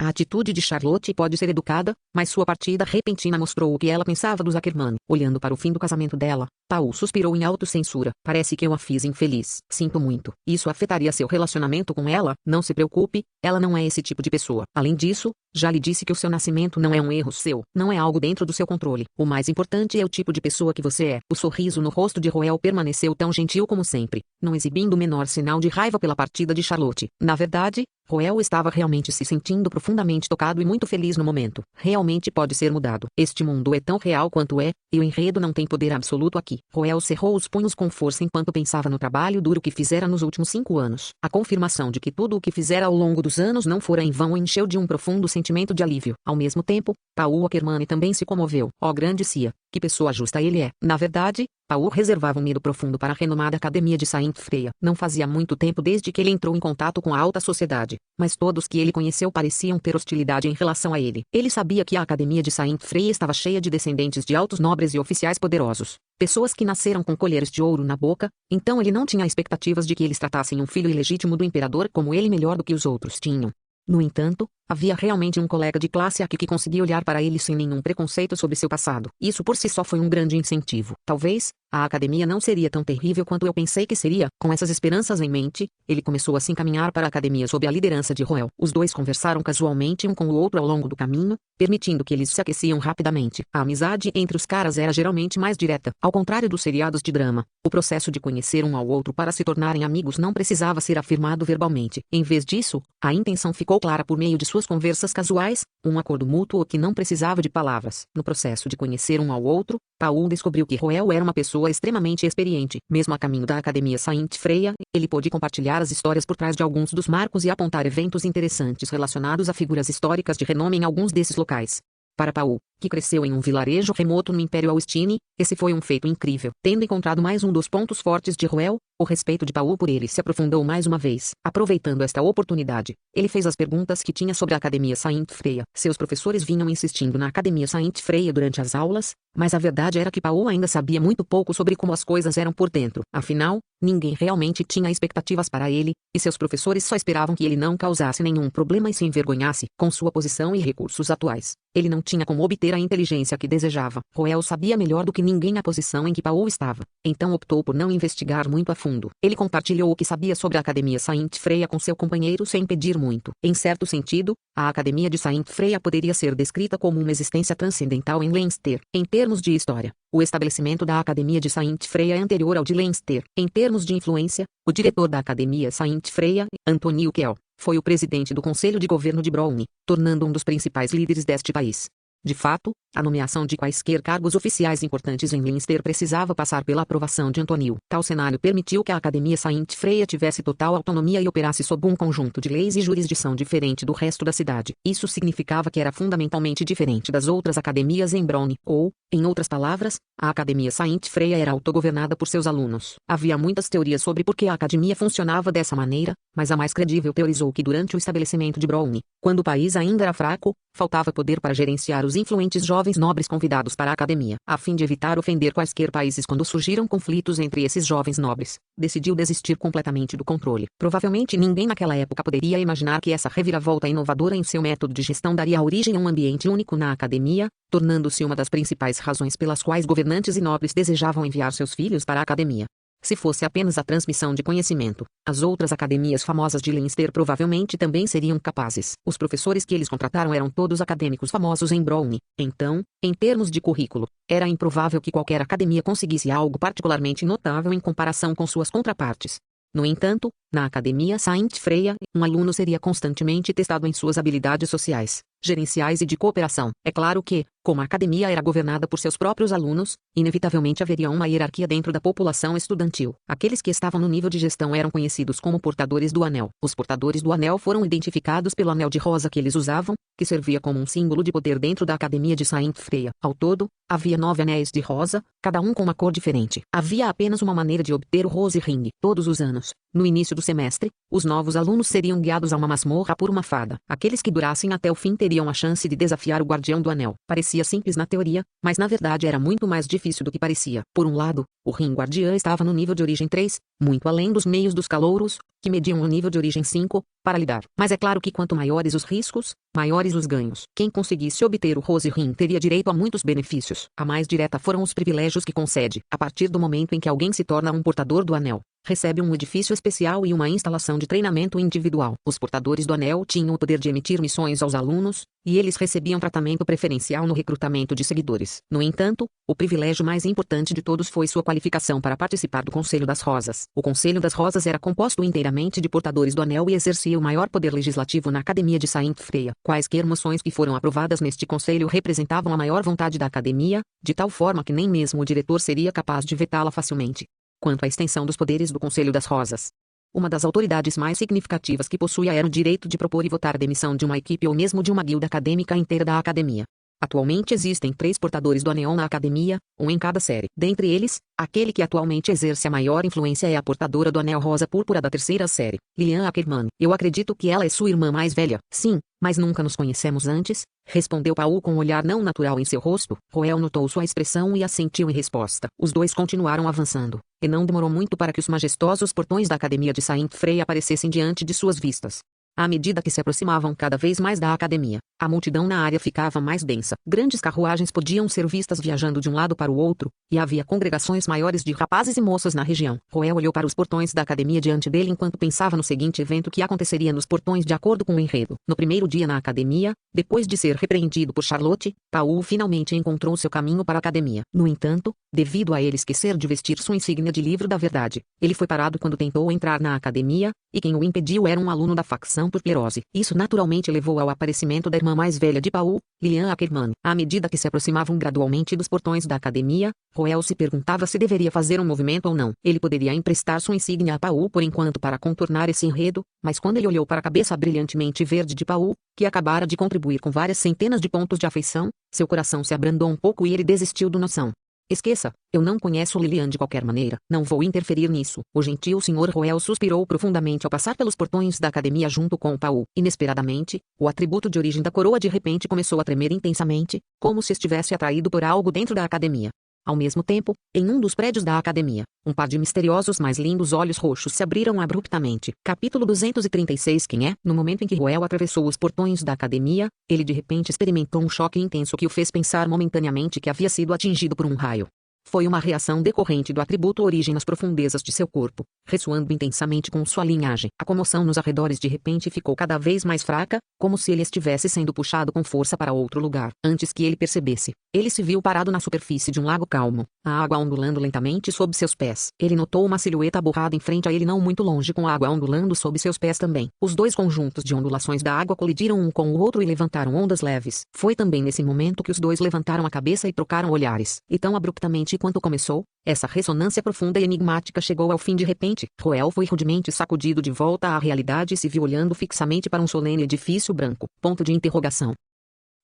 Speaker 1: A atitude de Charlotte pode ser educada, mas sua partida repentina mostrou o que ela pensava do Ackerman. Olhando para o fim do casamento dela, Paul suspirou em autocensura. Parece que eu a fiz infeliz. Sinto muito. Isso afetaria seu relacionamento com ela? Não se preocupe, ela não é esse tipo de pessoa. Além disso, já lhe disse que o seu nascimento não é um erro seu. Não é algo dentro do seu controle. O mais importante é o tipo de pessoa que você é. O sorriso no rosto de Roel permaneceu tão gentil como sempre, não exibindo o menor sinal de raiva pela partida de Charlotte. Na verdade, Roel estava realmente se sentindo profundamente tocado e muito feliz no momento. Realmente pode ser mudado. Este mundo é tão real quanto é, e o enredo não tem poder absoluto aqui. Roel cerrou os punhos com força enquanto pensava no trabalho duro que fizera nos últimos 5 anos. A confirmação de que tudo o que fizera ao longo dos anos não fora em vão o encheu de um profundo sentimento de alívio. Ao mesmo tempo, Paul Ackerman também se comoveu. Ó grande Cia, que pessoa justa ele é. Na verdade, Paul reservava um medo profundo para a renomada Academia de Saint Freya. Não fazia muito tempo desde que ele entrou em contato com a alta sociedade, mas todos que ele conheceu pareciam ter hostilidade em relação a ele. Ele sabia que a Academia de Saint Freya estava cheia de descendentes de altos nobres e oficiais poderosos, pessoas que nasceram com colheres de ouro na boca, então ele não tinha expectativas de que eles tratassem um filho ilegítimo do imperador como ele melhor do que os outros tinham. No entanto, havia realmente um colega de classe aqui que conseguia olhar para ele sem nenhum preconceito sobre seu passado. Isso por si só foi um grande incentivo. Talvez, a academia não seria tão terrível quanto eu pensei que seria. Com essas esperanças em mente, ele começou a se encaminhar para a academia sob a liderança de Roel. Os dois conversaram casualmente um com o outro ao longo do caminho, permitindo que eles se aqueciam rapidamente. A amizade entre os caras era geralmente mais direta. Ao contrário dos seriados de drama, o processo de conhecer um ao outro para se tornarem amigos não precisava ser afirmado verbalmente. Em vez disso, a intenção ficou clara por meio de suas conversas casuais, um acordo mútuo que não precisava de palavras. No processo de conhecer um ao outro, Paul descobriu que Roel era uma pessoa extremamente experiente. Mesmo a caminho da Academia Saint Freya, ele pôde compartilhar as histórias por trás de alguns dos marcos e apontar eventos interessantes relacionados a figuras históricas de renome em alguns desses locais. Para Paul, que cresceu em um vilarejo remoto no Império Austini, esse foi um feito incrível. Tendo encontrado mais um dos pontos fortes de Roel, o respeito de Paul por ele se aprofundou mais uma vez. Aproveitando esta oportunidade, ele fez as perguntas que tinha sobre a Academia Saint Freya. Seus professores vinham insistindo na Academia Saint Freya durante as aulas, mas a verdade era que Paul ainda sabia muito pouco sobre como as coisas eram por dentro. Afinal, ninguém realmente tinha expectativas para ele, e seus professores só esperavam que ele não causasse nenhum problema e se envergonhasse com sua posição e recursos atuais. Ele não tinha como obter a inteligência que desejava. Roel sabia melhor do que ninguém a posição em que Paul estava, então optou por não investigar muito a fundo. Ele compartilhou o que sabia sobre a Academia Saint Freya com seu companheiro sem pedir muito. Em certo sentido, a Academia de Saint Freya poderia ser descrita como uma existência transcendental em Leinster. Em termos de história, o estabelecimento da Academia de Saint Freya é anterior ao de Leinster. Em termos de influência, o diretor da Academia Saint Freya, Anthony Kell, foi o presidente do Conselho de Governo de Browne, tornando um dos principais líderes deste país. De fato, a nomeação de quaisquer cargos oficiais importantes em Leinster precisava passar pela aprovação de Anthony. Tal cenário permitiu que a Academia Saint Freya tivesse total autonomia e operasse sob um conjunto de leis e jurisdição diferente do resto da cidade. Isso significava que era fundamentalmente diferente das outras academias em Browne, ou, em outras palavras, a Academia Saint Freya era autogovernada por seus alunos. Havia muitas teorias sobre por que a academia funcionava dessa maneira, mas a mais credível teorizou que durante o estabelecimento de Browne, quando o país ainda era fraco, faltava poder para gerenciar os influentes jovens nobres convidados para a academia. A fim de evitar ofender quaisquer países quando surgiram conflitos entre esses jovens nobres, decidiu desistir completamente do controle. Provavelmente ninguém naquela época poderia imaginar que essa reviravolta inovadora em seu método de gestão daria origem a um ambiente único na academia, tornando-se uma das principais razões pelas quais governantes e nobres desejavam enviar seus filhos para a academia. Se fosse apenas a transmissão de conhecimento, as outras academias famosas de Leinster provavelmente também seriam capazes. Os professores que eles contrataram eram todos acadêmicos famosos em Browne. Então, em termos de currículo, era improvável que qualquer academia conseguisse algo particularmente notável em comparação com suas contrapartes. No entanto, na Academia Saint Freya, um aluno seria constantemente testado em suas habilidades sociais, gerenciais e de cooperação. É claro que, como a academia era governada por seus próprios alunos, inevitavelmente haveria uma hierarquia dentro da população estudantil. Aqueles que estavam no nível de gestão eram conhecidos como portadores do anel. Os portadores do anel foram identificados pelo anel de rosa que eles usavam, que servia como um símbolo de poder dentro da Academia de Saint Freya. Ao todo, havia 9 anéis de rosa, cada um com uma cor diferente. Havia apenas uma maneira de obter o Rose Ring. Todos os anos, no início do semestre, os novos alunos seriam guiados a uma masmorra por uma fada. Aqueles que durassem até o fim teriam a chance de desafiar o guardião do anel. Parecia simples na teoria, mas na verdade era muito mais difícil do que parecia. Por um lado, o rim guardiã estava no nível de origem 3, muito além dos meios dos calouros, que mediam o nível de origem 5, para lidar. Mas é claro que quanto maiores os riscos, maiores os ganhos. Quem conseguisse obter o Rose Ring teria direito a muitos benefícios. A mais direta foram os privilégios que concede. A partir do momento em que alguém se torna um portador do anel, recebe um edifício especial e uma instalação de treinamento individual. Os portadores do anel tinham o poder de emitir missões aos alunos, e eles recebiam tratamento preferencial no recrutamento de seguidores. No entanto, o privilégio mais importante de todos foi sua qualificação para participar do Conselho das Rosas. O Conselho das Rosas era composto inteiramente de portadores do anel e exercia o maior poder legislativo na Academia de Saint Freya. Quaisquer moções que foram aprovadas neste conselho representavam a maior vontade da Academia, de tal forma que nem mesmo o diretor seria capaz de vetá-la facilmente. Quanto à extensão dos poderes do Conselho das Rosas, uma das autoridades mais significativas que possuía era o direito de propor e votar a demissão de uma equipe ou mesmo de uma guilda acadêmica inteira da Academia. Atualmente existem 3 portadores do anel na Academia, um em cada série. Dentre eles, aquele que atualmente exerce a maior influência é a portadora do anel rosa púrpura da 3ª série, Lilian Ackerman. Eu acredito que ela é sua irmã mais velha. Sim, mas nunca nos conhecemos antes, respondeu Paul com um olhar não natural em seu rosto. Roel notou sua expressão e assentiu em resposta. Os dois continuaram avançando, e não demorou muito para que os majestosos portões da Academia de Saint Freya aparecessem diante de suas vistas. À medida que se aproximavam cada vez mais da academia, a multidão na área ficava mais densa. Grandes carruagens podiam ser vistas viajando de um lado para o outro, e havia congregações maiores de rapazes e moças na região. Roel olhou para os portões da academia diante dele enquanto pensava no seguinte evento que aconteceria nos portões de acordo com o enredo. No primeiro dia na academia, depois de ser repreendido por Charlotte, Paul finalmente encontrou seu caminho para a academia. No entanto, devido a ele esquecer de vestir sua insígnia de livro da verdade, ele foi parado quando tentou entrar na academia, e quem o impediu era um aluno da facção por Plerose. Isso naturalmente levou ao aparecimento da irmã mais velha de Paul, Lilian Ackerman. À medida que se aproximavam gradualmente dos portões da academia, Roel se perguntava se deveria fazer um movimento ou não. Ele poderia emprestar sua insígnia a Paul por enquanto para contornar esse enredo, mas quando ele olhou para a cabeça brilhantemente verde de Paul, que acabara de contribuir com várias centenas de pontos de afeição, seu coração se abrandou um pouco e ele desistiu do noção. Esqueça, eu não conheço Lilian de qualquer maneira, não vou interferir nisso. O gentil Sr. Roel suspirou profundamente ao passar pelos portões da academia junto com Paul. Inesperadamente, o atributo de origem da coroa de repente começou a tremer intensamente, como se estivesse atraído por algo dentro da academia. Ao mesmo tempo, em um dos prédios da academia, um par de misteriosos mas lindos olhos roxos se abriram abruptamente. Capítulo 236. Quem é? No momento em que Roel atravessou os portões da academia, ele de repente experimentou um choque intenso que o fez pensar momentaneamente que havia sido atingido por um raio. Foi uma reação decorrente do atributo origem nas profundezas de seu corpo, ressoando intensamente com sua linhagem. A comoção nos arredores de repente ficou cada vez mais fraca, como se ele estivesse sendo puxado com força para outro lugar. Antes que ele percebesse, ele se viu parado na superfície de um lago calmo, a água ondulando lentamente sob seus pés. Ele notou uma silhueta borrada em frente a ele não muito longe com a água ondulando sob seus pés também. Os dois conjuntos de ondulações da água colidiram um com o outro e levantaram ondas leves. Foi também nesse momento que os dois levantaram a cabeça e trocaram olhares. E tão abruptamente quanto começou, essa ressonância profunda e enigmática chegou ao fim de repente. Roel foi rudemente sacudido de volta à realidade e se viu olhando fixamente para um solene edifício branco. Ponto de interrogação.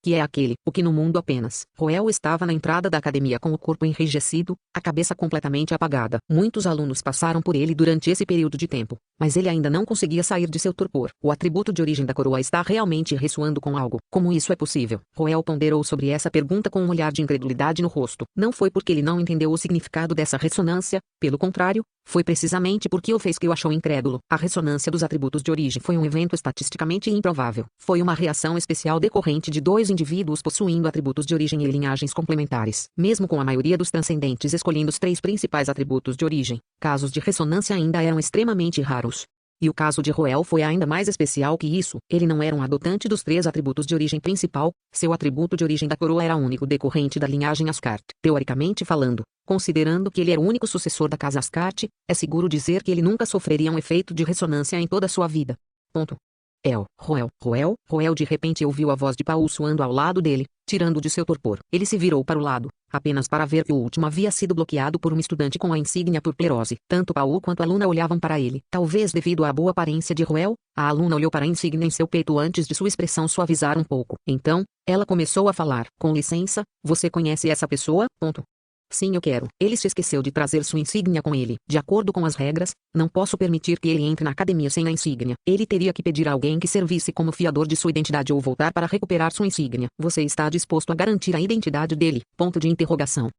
Speaker 1: Que é aquele, o que no mundo apenas. Roel estava na entrada da academia com o corpo enrijecido, a cabeça completamente apagada. Muitos alunos passaram por ele durante esse período de tempo, mas ele ainda não conseguia sair de seu torpor. O atributo de origem da coroa está realmente ressoando com algo. Como isso é possível? Roel ponderou sobre essa pergunta com um olhar de incredulidade no rosto. Não foi porque ele não entendeu o significado dessa ressonância, pelo contrário, foi precisamente porque o fez que o achou incrédulo. A ressonância dos atributos de origem foi um evento estatisticamente improvável. Foi uma reação especial decorrente de dois indivíduos possuindo atributos de origem e linhagens complementares. Mesmo com a maioria dos transcendentes escolhendo os 3 principais atributos de origem, casos de ressonância ainda eram extremamente raros. E o caso de Roel foi ainda mais especial que isso. Ele não era um adotante dos 3 atributos de origem principal, seu atributo de origem da coroa era único decorrente da linhagem Ascart. Teoricamente falando, considerando que ele era o único sucessor da casa Ascart, é seguro dizer que ele nunca sofreria um efeito de ressonância em toda a sua vida. Ponto. Roel de repente ouviu a voz de Paul soando ao lado dele, tirando de seu torpor. Ele se virou para o lado, apenas para ver que o último havia sido bloqueado por um estudante com a insígnia por Plerose. Tanto Paul quanto a aluna olhavam para ele. Talvez devido à boa aparência de Roel, a aluna olhou para a insígnia em seu peito antes de sua expressão suavizar um pouco. Então, ela começou a falar. Com licença, você conhece essa pessoa? Ponto. Sim, eu quero. Ele se esqueceu de trazer sua insígnia com ele. De acordo com as regras, não posso permitir que ele entre na academia sem a insígnia. Ele teria que pedir a alguém que servisse como fiador de sua identidade ou voltar para recuperar sua insígnia. Você está disposto a garantir a identidade dele? Ponto de interrogação.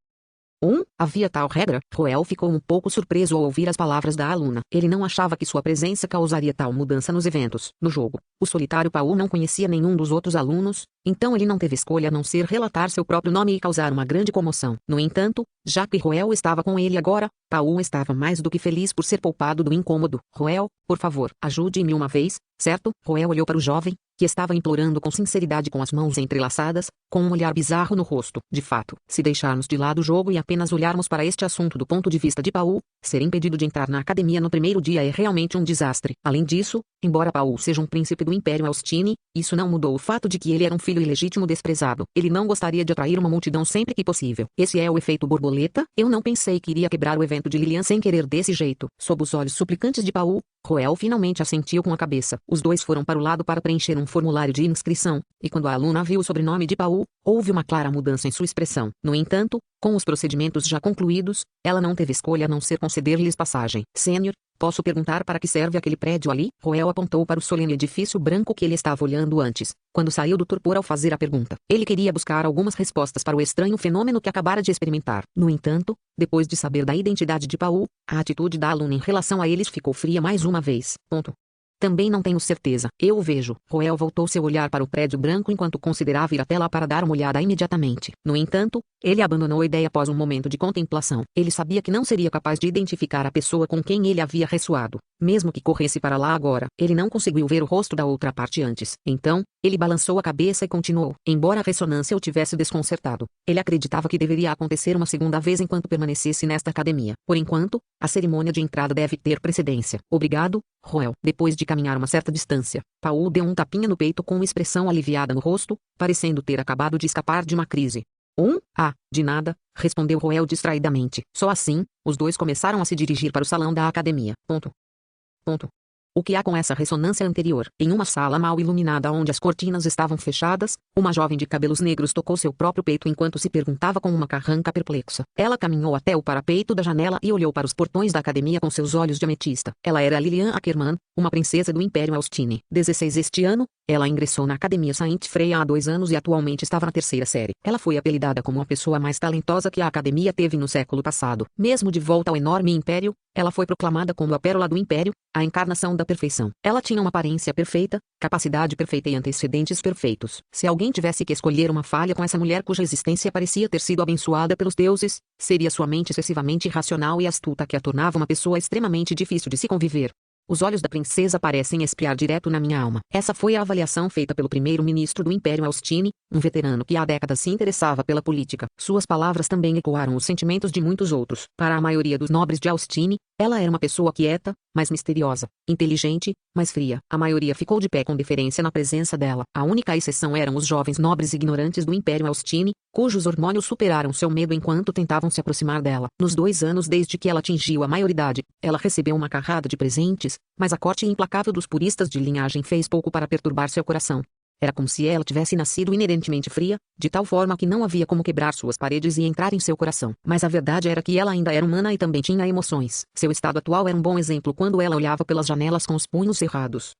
Speaker 1: Havia tal regra? Roel ficou um pouco surpreso ao ouvir as palavras da aluna. Ele não achava que sua presença causaria tal mudança nos eventos. No jogo, o solitário Paul não conhecia nenhum dos outros alunos, então ele não teve escolha a não ser relatar seu próprio nome e causar uma grande comoção. No entanto, já que Roel estava com ele agora, Paul estava mais do que feliz por ser poupado do incômodo. Roel, por favor, ajude-me uma vez, certo? Roel olhou para o jovem, que estava implorando com sinceridade com as mãos entrelaçadas, com um olhar bizarro no rosto. De fato, se deixarmos de lado o jogo e apenas olharmos para este assunto do ponto de vista de Paul, ser impedido de entrar na academia no primeiro dia é realmente um desastre. Além disso, embora Paul seja um príncipe do Império Austini, isso não mudou o fato de que ele era um filho ilegítimo desprezado. Ele não gostaria de atrair uma multidão sempre que possível. Esse é o efeito borboleta. Eu não pensei que iria quebrar o evento de Lilian sem querer desse jeito. Sob os olhos suplicantes de Paul, Roel finalmente assentiu com a cabeça. Os dois foram para o lado para preencher um formulário de inscrição, e quando a aluna viu o sobrenome de Paul, houve uma clara mudança em sua expressão. No entanto, com os procedimentos já concluídos, ela não teve escolha a não ser conceder-lhes passagem. Sênior, posso perguntar para que serve aquele prédio ali? Roel apontou para o solene edifício branco que ele estava olhando antes, quando saiu do torpor ao fazer a pergunta. Ele queria buscar algumas respostas para o estranho fenômeno que acabara de experimentar. No entanto, depois de saber da identidade de Paul, a atitude da aluna em relação a eles ficou fria mais uma vez. Também não tenho certeza. Eu o vejo. Roel voltou seu olhar para o prédio branco enquanto considerava ir até lá para dar uma olhada imediatamente. No entanto, ele abandonou a ideia após um momento de contemplação. Ele sabia que não seria capaz de identificar a pessoa com quem ele havia ressoado. Mesmo que corresse para lá agora, ele não conseguiu ver o rosto da outra parte antes. Então, ele balançou a cabeça e continuou. Embora a ressonância o tivesse desconcertado, ele acreditava que deveria acontecer uma segunda vez enquanto permanecesse nesta academia. Por enquanto, a cerimônia de entrada deve ter precedência. Obrigado, Roel. Depois de caminhar uma certa distância, Paul deu um tapinha no peito com uma expressão aliviada no rosto, parecendo ter acabado de escapar de uma crise. De nada, respondeu Roel distraidamente. Só assim, os dois começaram a se dirigir para o salão da academia. O que há com essa ressonância anterior? Em uma sala mal iluminada onde as cortinas estavam fechadas, uma jovem de cabelos negros tocou seu próprio peito enquanto se perguntava com uma carranca perplexa. Ela caminhou até o parapeito da janela e olhou para os portões da academia com seus olhos de ametista. Ela era Lilian Ackerman, uma princesa do Império Austini. 16 este ano, ela ingressou na Academia Saint Freya há 2 anos e atualmente estava na 3ª série. Ela foi apelidada como a pessoa mais talentosa que a academia teve no século passado. Mesmo de volta ao enorme império, ela foi proclamada como a pérola do império, a encarnação da perfeição. Ela tinha uma aparência perfeita, capacidade perfeita e antecedentes perfeitos. Se alguém tivesse que escolher uma falha com essa mulher cuja existência parecia ter sido abençoada pelos deuses, seria sua mente excessivamente irracional e astuta que a tornava uma pessoa extremamente difícil de se conviver. Os olhos da princesa parecem espiar direto na minha alma. Essa foi a avaliação feita pelo primeiro-ministro do Império Austini, um veterano que há décadas se interessava pela política. Suas palavras também ecoaram os sentimentos de muitos outros. Para a maioria dos nobres de Austini, ela era uma pessoa quieta, mas misteriosa, inteligente, mas fria. A maioria ficou de pé com deferência na presença dela. A única exceção eram os jovens nobres ignorantes do Império Austini, cujos hormônios superaram seu medo enquanto tentavam se aproximar dela. Nos 2 anos desde que ela atingiu a maioridade, ela recebeu uma carrada de presentes, mas a corte implacável dos puristas de linhagem fez pouco para perturbar seu coração. Era como se ela tivesse nascido inerentemente fria, de tal forma que não havia como quebrar suas paredes e entrar em seu coração. Mas a verdade era que ela ainda era humana e também tinha emoções. Seu estado atual era um bom exemplo quando ela olhava pelas janelas com os punhos cerrados.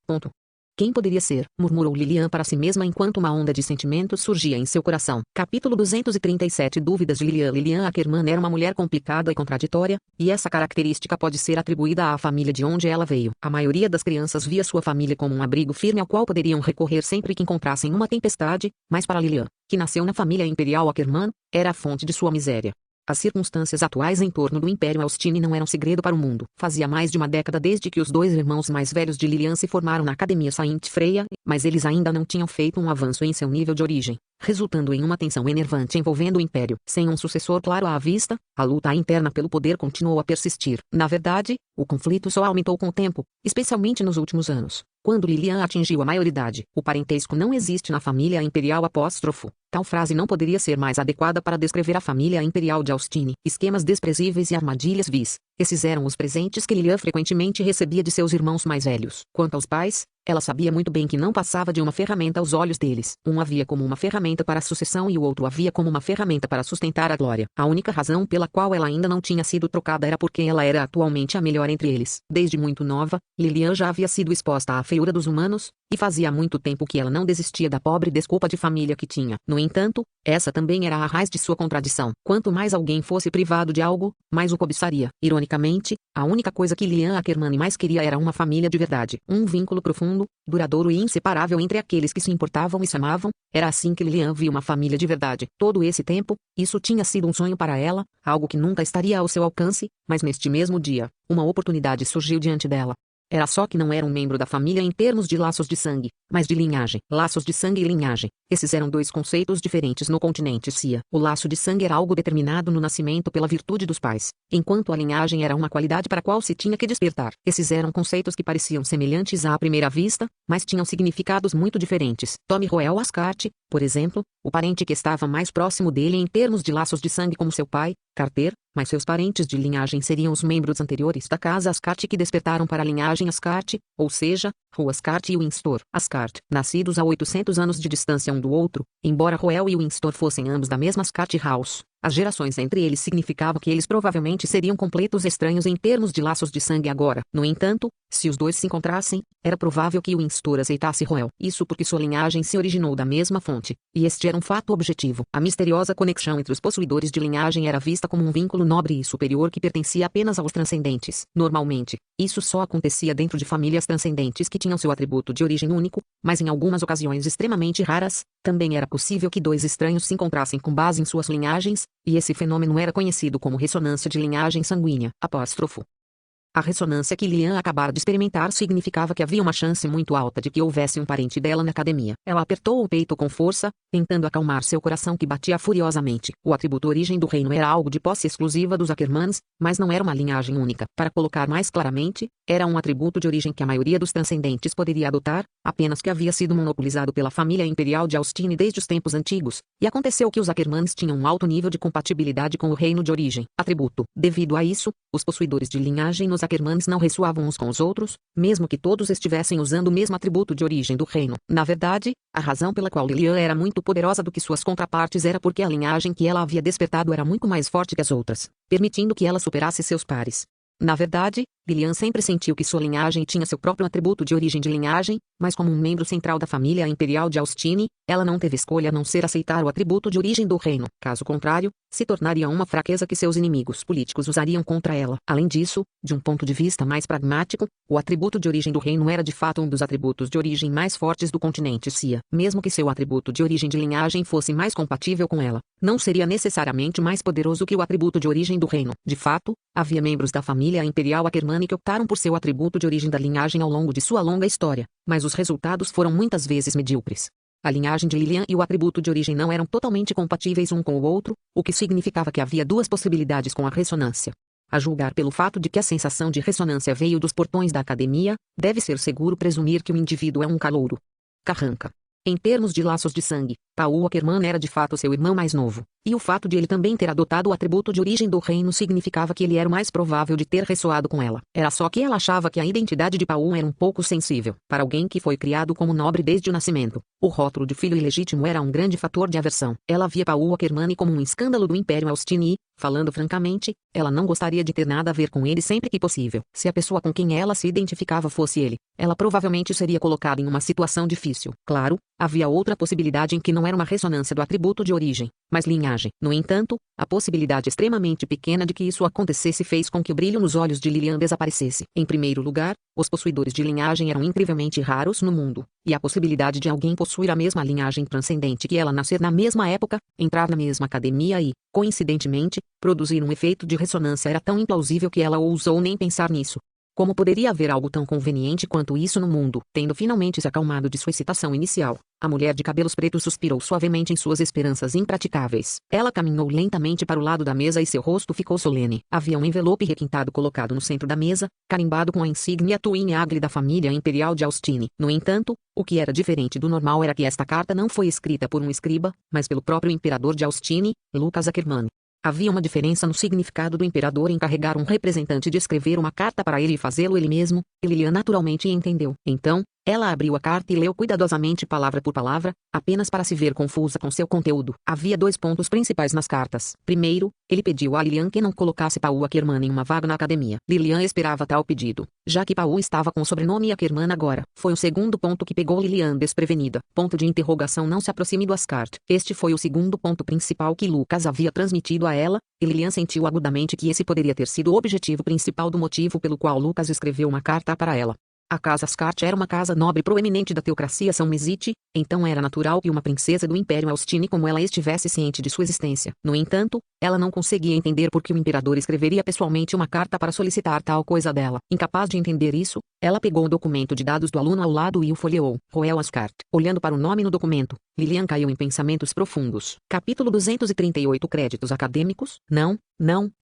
Speaker 1: Quem poderia ser? Murmurou Lilian para si mesma enquanto uma onda de sentimentos surgia em seu coração. Capítulo 237 Dúvidas de Lilian. Lilian Ackerman era uma mulher complicada e contraditória, e essa característica pode ser atribuída à família de onde ela veio. A maioria das crianças via sua família como um abrigo firme ao qual poderiam recorrer sempre que encontrassem uma tempestade, mas para Lilian, que nasceu na família imperial Ackerman, era a fonte de sua miséria. As circunstâncias atuais em torno do Império Austini não eram segredo para o mundo. Fazia mais de uma década desde que os 2 irmãos mais velhos de Lilian se formaram na Academia Saint Freya, mas eles ainda não tinham feito um avanço em seu nível de origem, resultando em uma tensão enervante envolvendo o Império. Sem um sucessor claro à vista, a luta interna pelo poder continuou a persistir. Na verdade, o conflito só aumentou com o tempo, especialmente nos últimos anos. Quando Lilian atingiu a maioridade, o parentesco não existe na família imperial apóstrofo. Tal frase não poderia ser mais adequada para descrever a família imperial de Austini. Esquemas desprezíveis e armadilhas vis. Esses eram os presentes que Lilian frequentemente recebia de seus irmãos mais velhos. Quanto aos pais, ela sabia muito bem que não passava de uma ferramenta aos olhos deles. Um havia como uma ferramenta para a sucessão e o outro havia como uma ferramenta para sustentar a glória. A única razão pela qual ela ainda não tinha sido trocada era porque ela era atualmente a melhor entre eles. Desde muito nova, Lilian já havia sido exposta à feiura dos humanos, e fazia muito tempo que ela não desistia da pobre desculpa de família que tinha. No entanto, essa também era a raiz de sua contradição. Quanto mais alguém fosse privado de algo, mais o cobiçaria. Ironicamente, a única coisa que Lilian Ackermann mais queria era uma família de verdade. Um vínculo profundo, duradouro e inseparável entre aqueles que se importavam e se amavam. Era assim que Lilian viu uma família de verdade. Todo esse tempo, isso tinha sido um sonho para ela, algo que nunca estaria ao seu alcance, mas neste mesmo dia, uma oportunidade surgiu diante dela. Era só que não era um membro da família em termos de laços de sangue, mas de linhagem. Laços de sangue e linhagem. Esses eram dois conceitos diferentes no continente Cia. O laço de sangue era algo determinado no nascimento pela virtude dos pais, enquanto a linhagem era uma qualidade para a qual se tinha que despertar. Esses eram conceitos que pareciam semelhantes à primeira vista, mas tinham significados muito diferentes. Tome Roel Ascart, por exemplo, o parente que estava mais próximo dele em termos de laços de sangue como seu pai, Carter, mas seus parentes de linhagem seriam os membros anteriores da casa Ascart que despertaram para a linhagem Ascart, ou seja, Roel Ascart e Winstor Ascart, nascidos a 800 anos de distância um do outro, embora Roel e Winstor fossem ambos da mesma Ascart House. As gerações entre eles significavam que eles provavelmente seriam completos estranhos em termos de laços de sangue agora. No entanto, se os dois se encontrassem, era provável que Winstor aceitasse Roel. Isso porque sua linhagem se originou da mesma fonte. E este era um fato objetivo. A misteriosa conexão entre os possuidores de linhagem era vista como um vínculo nobre e superior que pertencia apenas aos transcendentes. Normalmente, isso só acontecia dentro de famílias transcendentes que tinham seu atributo de origem único, mas em algumas ocasiões extremamente raras, também era possível que dois estranhos se encontrassem com base em suas linhagens, e esse fenômeno era conhecido como ressonância de linhagem sanguínea. Apóstrofo. A ressonância que Lilian acabara de experimentar significava que havia uma chance muito alta de que houvesse um parente dela na academia. Ela apertou o peito com força, tentando acalmar seu coração que batia furiosamente. O atributo origem do reino era algo de posse exclusiva dos Ackermanns, mas não era uma linhagem única. Para colocar mais claramente, era um atributo de origem que a maioria dos transcendentes poderia adotar, apenas que havia sido monopolizado pela família imperial de Austin desde os tempos antigos, e aconteceu que os Ackermanns tinham um alto nível de compatibilidade com o reino de origem. Atributo. Devido a isso, os possuidores de linhagem nos Ackermanns não ressoavam uns com os outros, mesmo que todos estivessem usando o mesmo atributo de origem do reino. Na verdade, a razão pela qual Lilian era muito poderosa do que suas contrapartes era porque a linhagem que ela havia despertado era muito mais forte que as outras, permitindo que ela superasse seus pares. Na verdade, Lilian sempre sentiu que sua linhagem tinha seu próprio atributo de origem de linhagem, mas como um membro central da família imperial de Austin, ela não teve escolha a não ser aceitar o atributo de origem do reino. Caso contrário, se tornaria uma fraqueza que seus inimigos políticos usariam contra ela. Além disso, de um ponto de vista mais pragmático, o atributo de origem do reino era de fato um dos atributos de origem mais fortes do continente Cia. Mesmo que seu atributo de origem de linhagem fosse mais compatível com ela, não seria necessariamente mais poderoso que o atributo de origem do reino. De fato, havia membros da família imperial Ackermann que optaram por seu atributo de origem da linhagem ao longo de sua longa história, mas os resultados foram muitas vezes medíocres. A linhagem de Lilian e o atributo de origem não eram totalmente compatíveis um com o outro, o que significava que havia duas possibilidades com a ressonância. A julgar pelo fato de que a sensação de ressonância veio dos portões da academia, deve ser seguro presumir que o indivíduo é um calouro. Carranca. Em termos de laços de sangue, Paul Ackermann era de fato seu irmão mais novo, e o fato de ele também ter adotado o atributo de origem do reino significava que ele era o mais provável de ter ressoado com ela. Era só que ela achava que a identidade de Paul era um pouco sensível. Para alguém que foi criado como nobre desde o nascimento, o rótulo de filho ilegítimo era um grande fator de aversão. Ela via Paul Ackermann como um escândalo do Império Austin e, falando francamente, ela não gostaria de ter nada a ver com ele sempre que possível. Se a pessoa com quem ela se identificava fosse ele, ela provavelmente seria colocada em uma situação difícil. Claro, havia outra possibilidade em que não era uma ressonância do atributo de origem, mas linhagem. No entanto, a possibilidade extremamente pequena de que isso acontecesse fez com que o brilho nos olhos de Lilian desaparecesse. Em primeiro lugar, os possuidores de linhagem eram incrivelmente raros no mundo, e a possibilidade de alguém possuir a mesma linhagem transcendente que ela nascer na mesma época, entrar na mesma academia e, coincidentemente, produzir um efeito de ressonância era tão implausível que ela ousou nem pensar nisso. Como poderia haver algo tão conveniente quanto isso no mundo? Tendo finalmente se acalmado de sua excitação inicial, a mulher de cabelos pretos suspirou suavemente em suas esperanças impraticáveis. Ela caminhou lentamente para o lado da mesa e seu rosto ficou solene. Havia um envelope requintado colocado no centro da mesa, carimbado com a insígnia Twin Eagle da família imperial de Austin. No entanto, o que era diferente do normal era que esta carta não foi escrita por um escriba, mas pelo próprio imperador de Austin, Lucas Ackermann. Havia uma diferença no significado do imperador encarregar um representante de escrever uma carta para ele e fazê-lo ele mesmo, e Lilian naturalmente entendeu. Então, ela abriu a carta e leu cuidadosamente palavra por palavra, apenas para se ver confusa com seu conteúdo. Havia 2 pontos principais nas cartas. Primeiro, ele pediu a Lilian que não colocasse Paul Ackerman em uma vaga na academia. Lilian esperava tal pedido, já que Paul estava com o sobrenome Ackerman agora. Foi o segundo ponto que pegou Lilian desprevenida. Ponto de interrogação: não se aproxime do Ascart. Este foi o segundo ponto principal que Lucas havia transmitido a ela, e Lilian sentiu agudamente que esse poderia ter sido o objetivo principal do motivo pelo qual Lucas escreveu uma carta para ela. A casa Ascart era uma casa nobre proeminente da teocracia São-Mesite, então era natural que uma princesa do Império Austine como ela estivesse ciente de sua existência. No entanto, ela não conseguia entender por que o imperador escreveria pessoalmente uma carta para solicitar tal coisa dela. Incapaz de entender isso, ela pegou o documento de dados do aluno ao lado e o folheou. Royal Ascart. Olhando para o nome no documento, Lilian caiu em pensamentos profundos. Capítulo 238 Créditos acadêmicos? Não.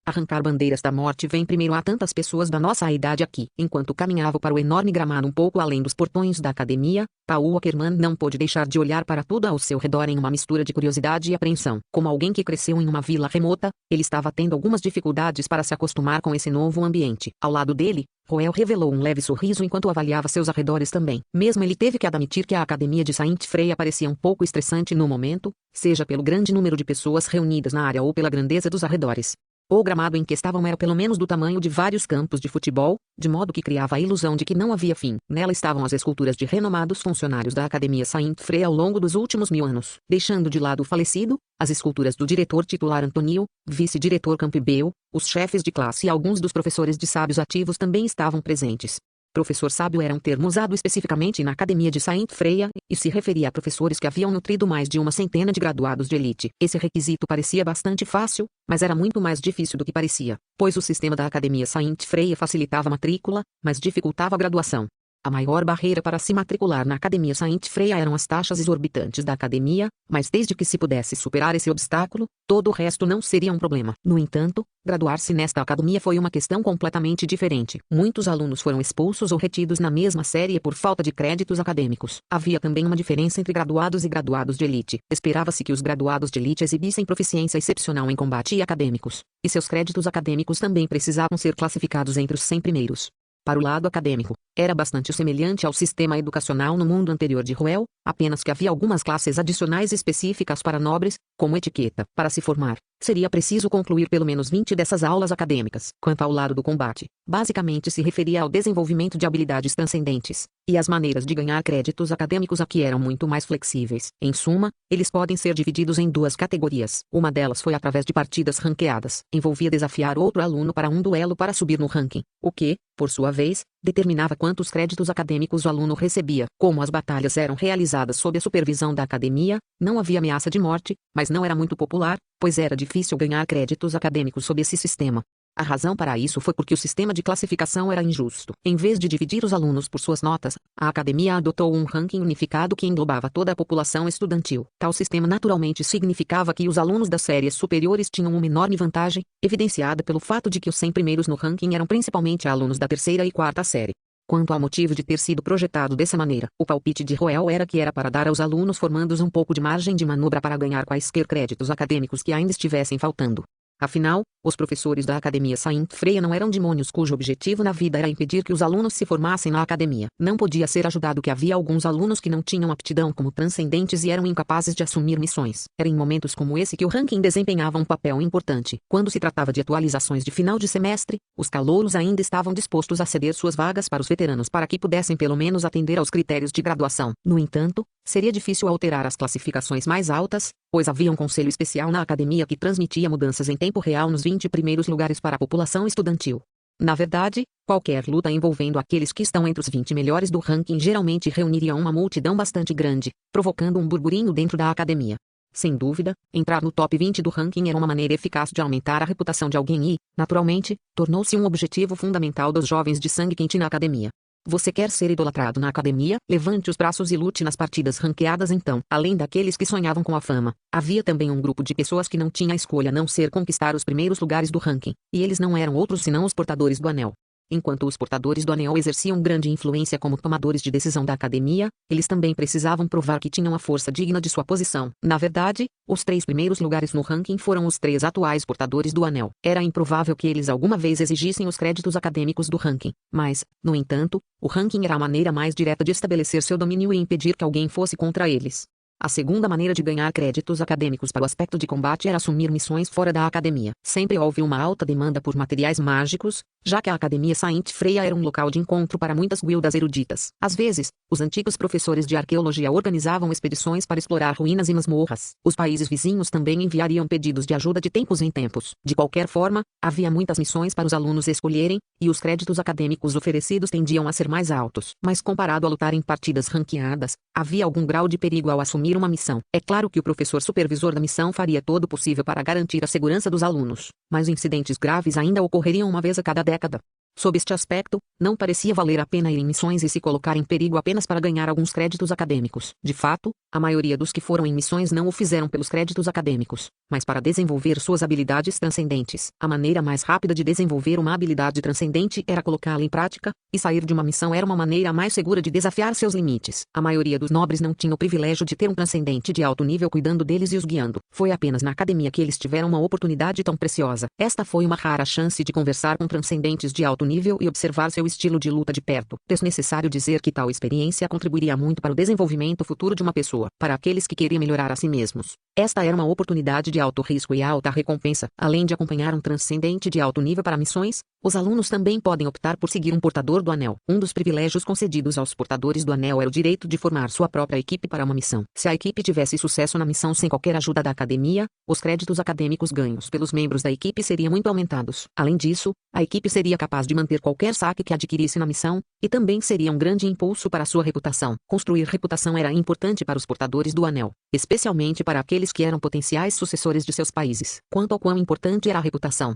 Speaker 1: Arrancar bandeiras da morte vem primeiro a tantas pessoas da nossa idade aqui. Enquanto caminhava para o enorme gramado um pouco além dos portões da academia, Paul Ackerman não pôde deixar de olhar para tudo ao seu redor em uma mistura de curiosidade e apreensão. Como alguém que cresceu em uma vila remota, ele estava tendo algumas dificuldades para se acostumar com esse novo ambiente. Ao lado dele, Roel revelou um leve sorriso enquanto avaliava seus arredores também. Mesmo ele teve que admitir que a academia de Saint Freya parecia um pouco estressante no momento, seja pelo grande número de pessoas reunidas na área ou pela grandeza dos arredores. O gramado em que estavam era pelo menos do tamanho de vários campos de futebol, de modo que criava a ilusão de que não havia fim. Nela estavam as esculturas de renomados funcionários da Academia Saint Freya ao longo dos últimos 1000 anos. Deixando de lado o falecido, as esculturas do diretor titular Antonio, vice-diretor Campbell, os chefes de classe e alguns dos professores de sábios ativos também estavam presentes. Professor sábio era um termo usado especificamente na Academia de Saint Freya, e se referia a professores que haviam nutrido mais de uma centena de graduados de elite. Esse requisito parecia bastante fácil, mas era muito mais difícil do que parecia, pois o sistema da Academia Saint Freya facilitava a matrícula, mas dificultava a graduação. A maior barreira para se matricular na Academia Saint Freya eram as taxas exorbitantes da academia, mas desde que se pudesse superar esse obstáculo, todo o resto não seria um problema. No entanto, graduar-se nesta academia foi uma questão completamente diferente. Muitos alunos foram expulsos ou retidos na mesma série por falta de créditos acadêmicos. Havia também uma diferença entre graduados e graduados de elite. Esperava-se que os graduados de elite exibissem proficiência excepcional em combate e acadêmicos, e seus créditos acadêmicos também precisavam ser classificados entre os 100 primeiros. Para o lado acadêmico, era bastante semelhante ao sistema educacional no mundo anterior de Roel, apenas que havia algumas classes adicionais específicas para nobres, como etiqueta. Para se formar, seria preciso concluir pelo menos 20 dessas aulas acadêmicas. Quanto ao lado do combate, basicamente se referia ao desenvolvimento de habilidades transcendentes, e as maneiras de ganhar créditos acadêmicos aqui eram muito mais flexíveis. Em suma, eles podem ser divididos em 2 categorias. Uma delas foi através de partidas ranqueadas. Envolvia desafiar outro aluno para um duelo para subir no ranking, o que, por sua vez, determinava quantos créditos acadêmicos o aluno recebia. Como as batalhas eram realizadas sob a supervisão da academia, não havia ameaça de morte, mas não era muito popular, pois era difícil ganhar créditos acadêmicos sob esse sistema. A razão para isso foi porque o sistema de classificação era injusto. Em vez de dividir os alunos por suas notas, a academia adotou um ranking unificado que englobava toda a população estudantil. Tal sistema naturalmente significava que os alunos das séries superiores tinham uma enorme vantagem, evidenciada pelo fato de que os 100 primeiros no ranking eram principalmente alunos da terceira e quarta série. Quanto ao motivo de ter sido projetado dessa maneira, o palpite de Roel era que era para dar aos alunos formandos um pouco de margem de manobra para ganhar quaisquer créditos acadêmicos que ainda estivessem faltando. Afinal, os professores da Academia Saint Freya não eram demônios cujo objetivo na vida era impedir que os alunos se formassem na academia. Não podia ser ajudado que havia alguns alunos que não tinham aptidão como transcendentes e eram incapazes de assumir missões. Era em momentos como esse que o ranking desempenhava um papel importante. Quando se tratava de atualizações de final de semestre, os calouros ainda estavam dispostos a ceder suas vagas para os veteranos para que pudessem pelo menos atender aos critérios de graduação. No entanto, seria difícil alterar as classificações mais altas, pois havia um conselho especial na academia que transmitia mudanças em tempo real nos 20 primeiros lugares para a população estudantil. Na verdade, qualquer luta envolvendo aqueles que estão entre os 20 melhores do ranking geralmente reuniria uma multidão bastante grande, provocando um burburinho dentro da academia. Sem dúvida, entrar no top 20 do ranking era uma maneira eficaz de aumentar a reputação de alguém e, naturalmente, tornou-se um objetivo fundamental dos jovens de sangue quente na academia. Você quer ser idolatrado na academia? Levante os braços e lute nas partidas ranqueadas então. Além daqueles que sonhavam com a fama, havia também um grupo de pessoas que não tinha escolha a não ser conquistar os primeiros lugares do ranking, e eles não eram outros senão os portadores do anel. Enquanto os portadores do anel exerciam grande influência como tomadores de decisão da academia, eles também precisavam provar que tinham a força digna de sua posição. Na verdade, os 3 primeiros lugares no ranking foram os 3 atuais portadores do anel. Era improvável que eles alguma vez exigissem os créditos acadêmicos do ranking, mas, no entanto, o ranking era a maneira mais direta de estabelecer seu domínio e impedir que alguém fosse contra eles. A segunda maneira de ganhar créditos acadêmicos para o aspecto de combate era assumir missões fora da academia. Sempre houve uma alta demanda por materiais mágicos, já que a Academia Saint Freya era um local de encontro para muitas guildas eruditas. Às vezes, os antigos professores de arqueologia organizavam expedições para explorar ruínas e masmorras. Os países vizinhos também enviariam pedidos de ajuda de tempos em tempos. De qualquer forma, havia muitas missões para os alunos escolherem, e os créditos acadêmicos oferecidos tendiam a ser mais altos. Mas comparado a lutar em partidas ranqueadas, havia algum grau de perigo ao assumir uma missão. É claro que o professor supervisor da missão faria todo o possível para garantir a segurança dos alunos, mas incidentes graves ainda ocorreriam uma vez a cada década. Sob este aspecto, não parecia valer a pena ir em missões e se colocar em perigo apenas para ganhar alguns créditos acadêmicos. De fato, a maioria dos que foram em missões não o fizeram pelos créditos acadêmicos, mas para desenvolver suas habilidades transcendentes. A maneira mais rápida de desenvolver uma habilidade transcendente era colocá-la em prática, e sair de uma missão era uma maneira mais segura de desafiar seus limites. A maioria dos nobres não tinha o privilégio de ter um transcendente de alto nível cuidando deles e os guiando. Foi apenas na academia que eles tiveram uma oportunidade tão preciosa. Esta foi uma rara chance de conversar com transcendentes de alto nível e observar seu estilo de luta de perto. Desnecessário dizer que tal experiência contribuiria muito para o desenvolvimento futuro de uma pessoa. Para aqueles que queriam melhorar a si mesmos, esta era uma oportunidade de alto risco e alta recompensa. Além de acompanhar um transcendente de alto nível para missões, os alunos também podem optar por seguir um portador do anel. Um dos privilégios concedidos aos portadores do anel era o direito de formar sua própria equipe para uma missão. Se a equipe tivesse sucesso na missão sem qualquer ajuda da academia, os créditos acadêmicos ganhos pelos membros da equipe seriam muito aumentados. Além disso, a equipe seria capaz de manter qualquer saque que adquirisse na missão, e também seria um grande impulso para sua reputação. Construir reputação era importante para os portadores do anel, especialmente para aqueles que eram potenciais sucessores de seus países. Quanto ao quão importante era a reputação,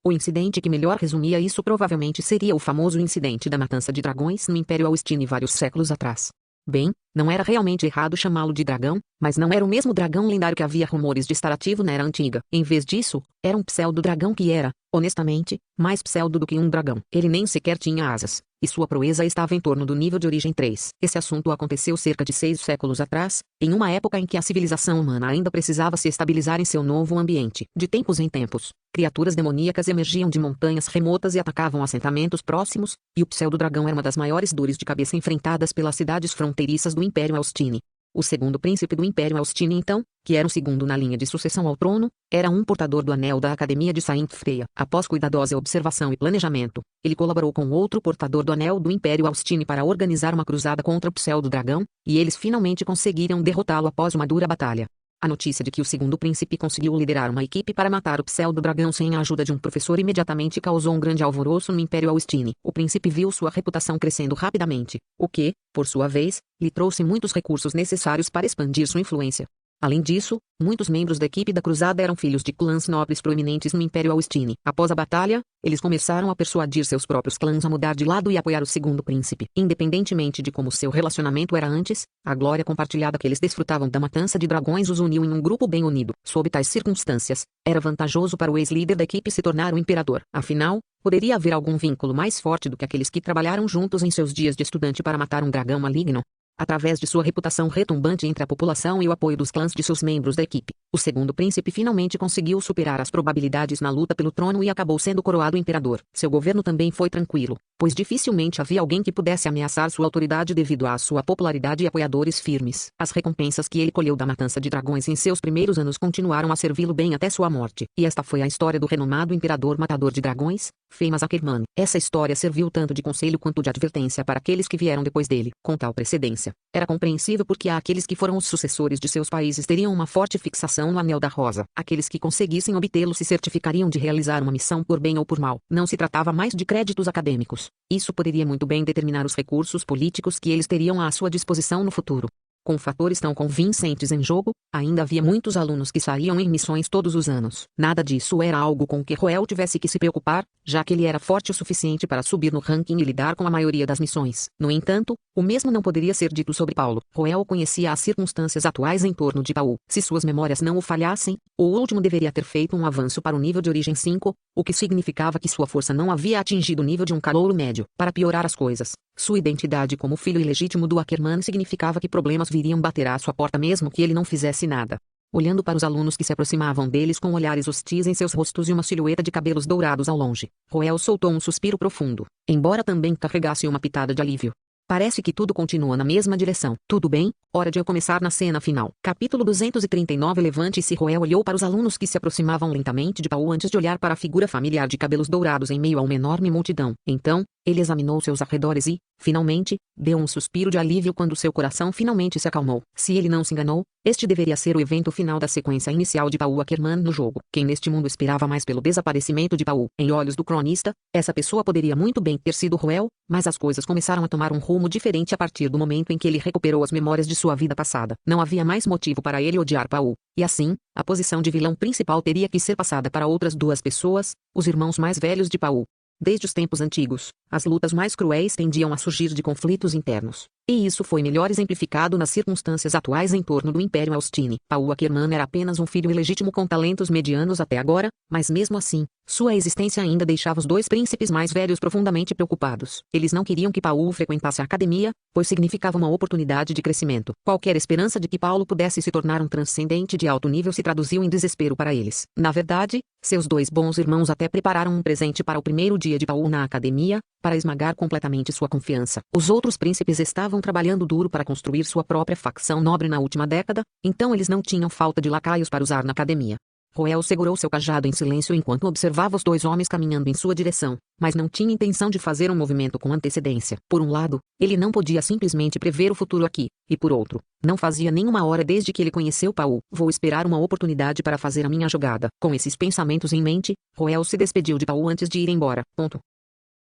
Speaker 1: o incidente que melhor resumia isso provavelmente seria o famoso incidente da matança de dragões no Império Austini vários séculos atrás. Bem, não era realmente errado chamá-lo de dragão, mas não era o mesmo dragão lendário que havia rumores de estar ativo na Era Antiga. Em vez disso, era um pseudo-dragão que era, honestamente, mais pseudo do que um dragão. Ele nem sequer tinha asas, e sua proeza estava em torno do nível de origem 3. Esse assunto aconteceu cerca de 6 séculos atrás, em uma época em que a civilização humana ainda precisava se estabilizar em seu novo ambiente. De tempos em tempos, criaturas demoníacas emergiam de montanhas remotas e atacavam assentamentos próximos, e o pseudo-dragão era uma das maiores dores de cabeça enfrentadas pelas cidades fronteiriças do Império Austini. O segundo príncipe do Império Austini então, que era o segundo na linha de sucessão ao trono, era um portador do anel da Academia de Saint Freya. Após cuidadosa observação e planejamento, ele colaborou com outro portador do anel do Império Austini para organizar uma cruzada contra o pseudo-dragão, e eles finalmente conseguiram derrotá-lo após uma dura batalha. A notícia de que o segundo príncipe conseguiu liderar uma equipe para matar o pseudo-dragão sem a ajuda de um professor imediatamente causou um grande alvoroço no Império Austini. O príncipe viu sua reputação crescendo rapidamente, o que, por sua vez, lhe trouxe muitos recursos necessários para expandir sua influência. Além disso, muitos membros da equipe da cruzada eram filhos de clãs nobres proeminentes no Império Austini. Após a batalha, eles começaram a persuadir seus próprios clãs a mudar de lado e apoiar o segundo príncipe. Independentemente de como seu relacionamento era antes, a glória compartilhada que eles desfrutavam da matança de dragões os uniu em um grupo bem unido. Sob tais circunstâncias, era vantajoso para o ex-líder da equipe se tornar o imperador. Afinal, poderia haver algum vínculo mais forte do que aqueles que trabalharam juntos em seus dias de estudante para matar um dragão maligno? Através de sua reputação retumbante entre a população e o apoio dos clãs de seus membros da equipe, o segundo príncipe finalmente conseguiu superar as probabilidades na luta pelo trono e acabou sendo coroado imperador. Seu governo também foi tranquilo, pois dificilmente havia alguém que pudesse ameaçar sua autoridade devido à sua popularidade e apoiadores firmes. As recompensas que ele colheu da matança de dragões em seus primeiros anos continuaram a servi-lo bem até sua morte. E esta foi a história do renomado imperador matador de dragões, Famous Akerman. Essa história serviu tanto de conselho quanto de advertência para aqueles que vieram depois dele. Com tal precedência, era compreensível porque aqueles que foram os sucessores de seus países teriam uma forte fixação no Anel da Rosa. Aqueles que conseguissem obtê-lo se certificariam de realizar uma missão por bem ou por mal. Não se tratava mais de créditos acadêmicos. Isso poderia muito bem determinar os recursos políticos que eles teriam à sua disposição no futuro. Com fatores tão convincentes em jogo, ainda havia muitos alunos que saíam em missões todos os anos. Nada disso era algo com que Roel tivesse que se preocupar, já que ele era forte o suficiente para subir no ranking e lidar com a maioria das missões. No entanto, o mesmo não poderia ser dito sobre Paulo. Roel conhecia as circunstâncias atuais em torno de Paulo. Se suas memórias não o falhassem, o último deveria ter feito um avanço para o nível de origem 5, o que significava que sua força não havia atingido o nível de um calouro médio. Para piorar as coisas, sua identidade como filho ilegítimo do Ackerman significava que problemas viriam bater à sua porta mesmo que ele não fizesse nada. Olhando para os alunos que se aproximavam deles com olhares hostis em seus rostos e uma silhueta de cabelos dourados ao longe, Roel soltou um suspiro profundo, embora também carregasse uma pitada de alívio. Parece que tudo continua na mesma direção. Tudo bem, hora de eu começar na cena final. Capítulo 239. Levante-se. Roel olhou para os alunos que se aproximavam lentamente de Paulo antes de olhar para a figura familiar de cabelos dourados em meio a uma enorme multidão. Então, ele examinou seus arredores e, finalmente, deu um suspiro de alívio quando seu coração finalmente se acalmou. Se ele não se enganou, este deveria ser o evento final da sequência inicial de Paulo Ackerman no jogo. Quem neste mundo esperava mais pelo desaparecimento de Paulo? Em olhos do cronista, essa pessoa poderia muito bem ter sido Roel, mas as coisas começaram a tomar um rumo diferente a partir do momento em que ele recuperou as memórias de sua vida passada. Não havia mais motivo para ele odiar Paulo, e assim, a posição de vilão principal teria que ser passada para outras duas pessoas, os irmãos mais velhos de Paulo. Desde os tempos antigos, as lutas mais cruéis tendiam a surgir de conflitos internos. E isso foi melhor exemplificado nas circunstâncias atuais em torno do Império Austin. Paulo Ackerman era apenas um filho ilegítimo com talentos medianos até agora, mas mesmo assim, sua existência ainda deixava os dois príncipes mais velhos profundamente preocupados. Eles não queriam que Paulo frequentasse a academia, pois significava uma oportunidade de crescimento. Qualquer esperança de que Paulo pudesse se tornar um transcendente de alto nível se traduziu em desespero para eles. Na verdade, seus dois bons irmãos até prepararam um presente para o primeiro dia de Paulo na academia, para esmagar completamente sua confiança. Os outros príncipes estavam trabalhando duro para construir sua própria facção nobre na última década, então eles não tinham falta de lacaios para usar na academia. Roel segurou seu cajado em silêncio enquanto observava os dois homens caminhando em sua direção, mas não tinha intenção de fazer um movimento com antecedência. Por um lado, ele não podia simplesmente prever o futuro aqui, e por outro, não fazia nenhuma hora desde que ele conheceu Paulo. Vou esperar uma oportunidade para fazer a minha jogada. Com esses pensamentos em mente, Roel se despediu de Paulo antes de ir embora.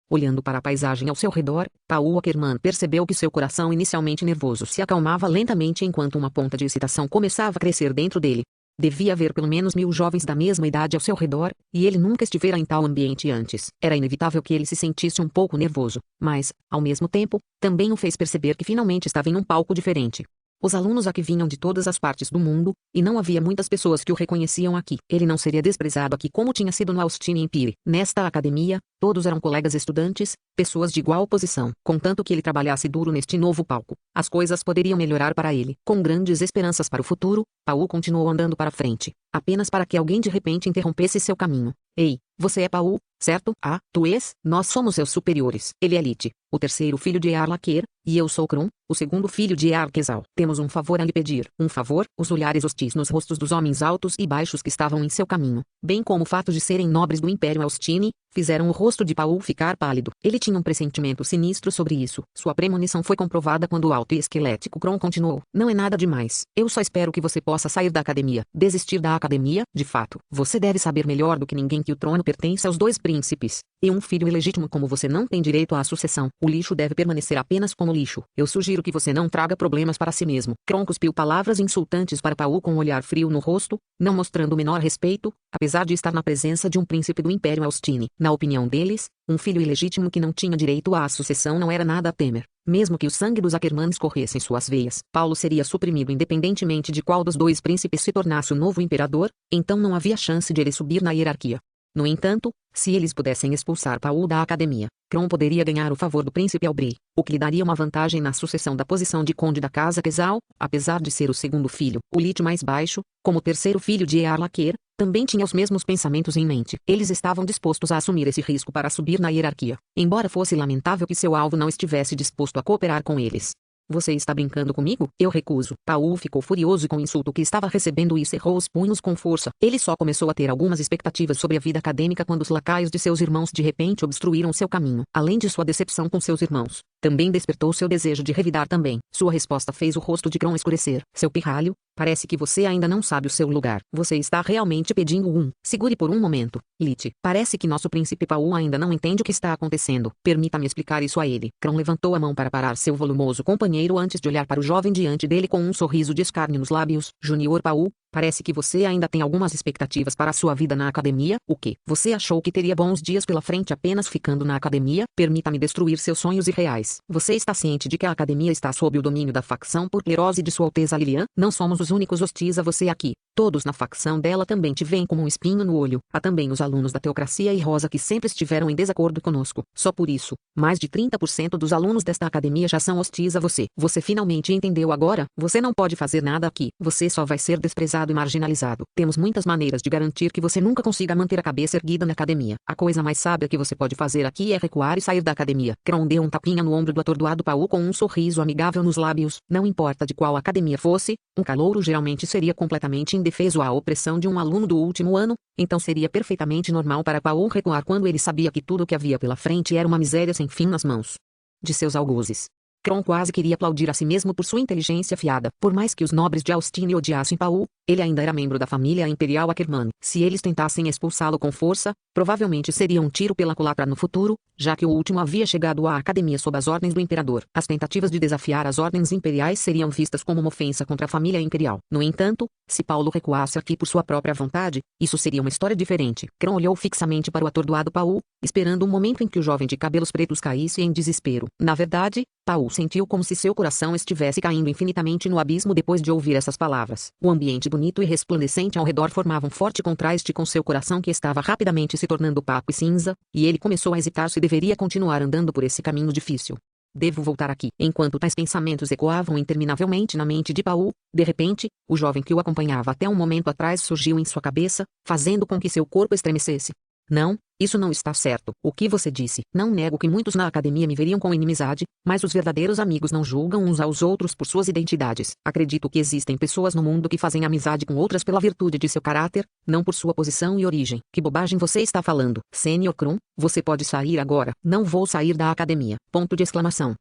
Speaker 1: Olhando para a paisagem ao seu redor, Paulo Ackerman percebeu que seu coração inicialmente nervoso se acalmava lentamente enquanto uma ponta de excitação começava a crescer dentro dele. Devia haver pelo menos 1000 jovens da mesma idade ao seu redor, e ele nunca estivera em tal ambiente antes. Era inevitável que ele se sentisse um pouco nervoso, mas, ao mesmo tempo, também o fez perceber que finalmente estava em um palco diferente. Os alunos aqui vinham de todas as partes do mundo, e não havia muitas pessoas que o reconheciam aqui. Ele não seria desprezado aqui como tinha sido no Austin Empire. Nesta academia, todos eram colegas estudantes, pessoas de igual posição. Contanto que ele trabalhasse duro neste novo palco, as coisas poderiam melhorar para ele. Com grandes esperanças para o futuro, Paulo continuou andando para frente, apenas para que alguém de repente interrompesse seu caminho. Ei, você é Paulo, certo? Ah, tu és? Nós somos seus superiores. Ele é Lite, o terceiro filho de Earlaquer, e eu sou Kron, o segundo filho de Earquezal. Temos um favor a lhe pedir. Um favor? Os olhares hostis nos rostos dos homens altos e baixos que estavam em seu caminho, bem como o fato de serem nobres do Império Austin, fizeram o rosto de Paulo ficar pálido. Ele tinha um pressentimento sinistro sobre isso. Sua premonição foi comprovada quando o alto e esquelético Kron continuou. Não é nada demais. Eu só espero que você possa sair da academia. Desistir da academia? De fato, você deve saber melhor do que ninguém que o trono pertence aos dois príncipes. E um filho ilegítimo como você não tem direito à sucessão. O lixo deve permanecer apenas como lixo. Eu sugiro que você não traga problemas para si mesmo. Kron cuspiu palavras insultantes para Paulo com um olhar frio no rosto, não mostrando o menor respeito, apesar de estar na presença de um príncipe do Império Austin. Na opinião deles, um filho ilegítimo que não tinha direito à sucessão não era nada a temer. Mesmo que o sangue dos Ackermans corresse em suas veias, Paulo seria suprimido independentemente de qual dos dois príncipes se tornasse o novo imperador, então não havia chance de ele subir na hierarquia. No entanto, se eles pudessem expulsar Paulo da academia, Kron poderia ganhar o favor do príncipe Albrei, o que lhe daria uma vantagem na sucessão da posição de conde da casa Quesal, apesar de ser o segundo filho. O Lite mais baixo, como terceiro filho de Earlaquer, também tinha os mesmos pensamentos em mente. Eles estavam dispostos a assumir esse risco para subir na hierarquia, embora fosse lamentável que seu alvo não estivesse disposto a cooperar com eles. Você está brincando comigo? Eu recuso. Paulo ficou furioso com o insulto que estava recebendo e cerrou os punhos com força. Ele só começou a ter algumas expectativas sobre a vida acadêmica quando os lacaios de seus irmãos de repente obstruíram seu caminho. Além de sua decepção com seus irmãos, também despertou seu desejo de revidar também. Sua resposta fez o rosto de Kron escurecer. Seu pirralho, parece que você ainda não sabe o seu lugar. Você está realmente pedindo um. Segure por um momento, Lite. Parece que nosso príncipe Paul ainda não entende o que está acontecendo. Permita-me explicar isso a ele. Kron levantou a mão para parar seu volumoso companheiro antes de olhar para o jovem diante dele com um sorriso de escárnio nos lábios. Junior Paul, parece que você ainda tem algumas expectativas para a sua vida na academia. O quê? Você achou que teria bons dias pela frente apenas ficando na academia? Permita-me destruir seus sonhos irreais. Você está ciente de que a academia está sob o domínio da facção porclerose de Sua Alteza Lilian? Não somos os únicos hostis a você aqui. Todos na facção dela também te veem como um espinho no olho. Há também os alunos da Teocracia e Rosa que sempre estiveram em desacordo conosco. Só por isso, mais de 30% dos alunos desta academia já são hostis a você. Você finalmente entendeu agora? Você não pode fazer nada aqui. Você só vai ser desprezado e marginalizado. Temos muitas maneiras de garantir que você nunca consiga manter a cabeça erguida na academia. A coisa mais sábia que você pode fazer aqui é recuar e sair da academia. Kron deu um tapinha no ombro do atordoado Paul com um sorriso amigável nos lábios. Não importa de qual academia fosse, um calouro geralmente seria completamente indefeso à opressão de um aluno do último ano, então seria perfeitamente normal para Paul recuar quando ele sabia que tudo o que havia pela frente era uma miséria sem fim nas mãos de seus algozes. Kron quase queria aplaudir a si mesmo por sua inteligência afiada. Por mais que os nobres de Austin odiassem Paul, ele ainda era membro da família imperial Ackerman. Se eles tentassem expulsá-lo com força, provavelmente seria um tiro pela culatra no futuro, já que o último havia chegado à academia sob as ordens do imperador. As tentativas de desafiar as ordens imperiais seriam vistas como uma ofensa contra a família imperial. No entanto, se Paulo recuasse aqui por sua própria vontade, isso seria uma história diferente. Kron olhou fixamente para o atordoado Paul, esperando um momento em que o jovem de cabelos pretos caísse em desespero. Na verdade, Paul sentiu como se seu coração estivesse caindo infinitamente no abismo depois de ouvir essas palavras. O ambiente bonito e resplandecente ao redor formava um forte contraste com seu coração que estava rapidamente se tornando opaco e cinza, e ele começou a hesitar se deveria continuar andando por esse caminho difícil. Devo voltar aqui. Enquanto tais pensamentos ecoavam interminavelmente na mente de Paul, de repente, o jovem que o acompanhava até um momento atrás surgiu em sua cabeça, fazendo com que seu corpo estremecesse. Não, isso não está certo. O que você disse? Não nego que muitos na academia me veriam com inimizade, mas os verdadeiros amigos não julgam uns aos outros por suas identidades. Acredito que existem pessoas no mundo que fazem amizade com outras pela virtude de seu caráter, não por sua posição e origem. Que bobagem você está falando? Sênior Kron, você pode sair agora. Não vou sair da academia. Ponto de exclamação.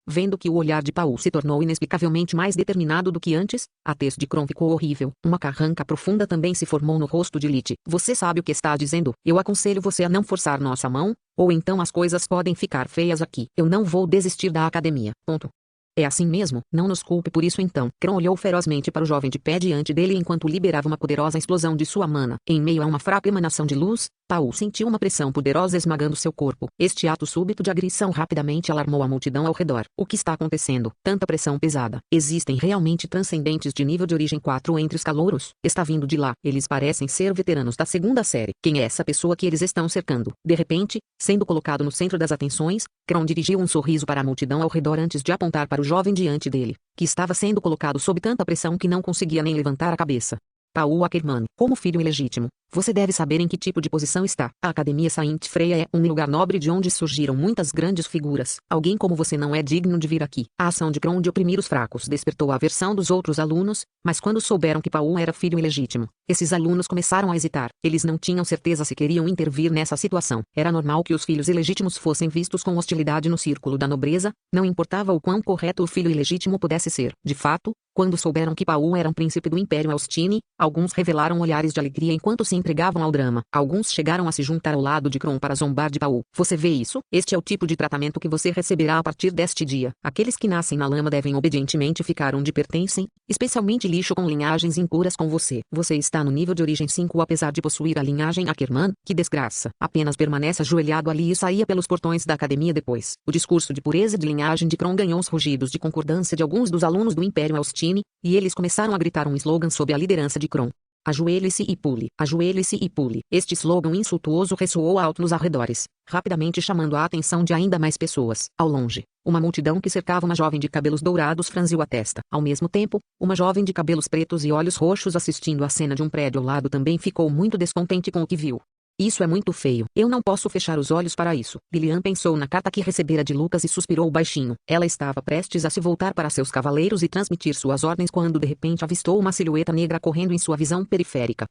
Speaker 1: Vendo que o olhar de Paul se tornou inexplicavelmente mais determinado do que antes, a tez de Kron ficou horrível. Uma carranca profunda também se formou no rosto de Lite. Você sabe o que está dizendo? Eu aconselho você a não forçar nossa mão, ou então as coisas podem ficar feias aqui. Eu não vou desistir da academia. Ponto. É assim mesmo? Não nos culpe por isso então. Kron olhou ferozmente para o jovem de pé diante dele enquanto liberava uma poderosa explosão de sua mana. Em meio a uma fraca emanação de luz, Paul sentiu uma pressão poderosa esmagando seu corpo. Este ato súbito de agressão rapidamente alarmou a multidão ao redor. O que está acontecendo? Tanta pressão pesada. Existem realmente transcendentes de nível de origem 4 entre os calouros? Está vindo de lá. Eles parecem ser veteranos da segunda série. Quem é essa pessoa que eles estão cercando? De repente, sendo colocado no centro das atenções, Kron dirigiu um sorriso para a multidão ao redor antes de apontar para o jovem diante dele, que estava sendo colocado sob tanta pressão que não conseguia nem levantar a cabeça. Paul Ackerman, como filho ilegítimo, você deve saber em que tipo de posição está. A Academia Saint Freya é um lugar nobre de onde surgiram muitas grandes figuras. Alguém como você não é digno de vir aqui. A ação de Kron de oprimir os fracos despertou a aversão dos outros alunos, mas quando souberam que Paul era filho ilegítimo, esses alunos começaram a hesitar. Eles não tinham certeza se queriam intervir nessa situação. Era normal que os filhos ilegítimos fossem vistos com hostilidade no círculo da nobreza, não importava o quão correto o filho ilegítimo pudesse ser. De fato, quando souberam que Paul era um príncipe do Império Austin, alguns revelaram olhares de alegria enquanto se entregavam ao drama. Alguns chegaram a se juntar ao lado de Kron para zombar de Paul. Você vê isso? Este é o tipo de tratamento que você receberá a partir deste dia. Aqueles que nascem na lama devem obedientemente ficar onde pertencem, especialmente lixo com linhagens impuras com você. Você está no nível de origem 5 apesar de possuir a linhagem Ackerman. Que desgraça. Apenas permanece ajoelhado ali e saía pelos portões da academia depois. O discurso de pureza de linhagem de Kron ganhou os rugidos de concordância de alguns dos alunos do Império Austin, e eles começaram a gritar um slogan sob a liderança de Kron. Ajoelhe-se e pule. Ajoelhe-se e pule. Este slogan insultuoso ressoou alto nos arredores, rapidamente chamando a atenção de ainda mais pessoas. Ao longe, uma multidão que cercava uma jovem de cabelos dourados franziu a testa. Ao mesmo tempo, uma jovem de cabelos pretos e olhos roxos assistindo à cena de um prédio ao lado também ficou muito descontente com o que viu. Isso é muito feio. Eu não posso fechar os olhos para isso. Lilian pensou na carta que recebera de Lucas e suspirou baixinho. Ela estava prestes a se voltar para seus cavaleiros e transmitir suas ordens quando de repente avistou uma silhueta negra correndo em sua visão periférica.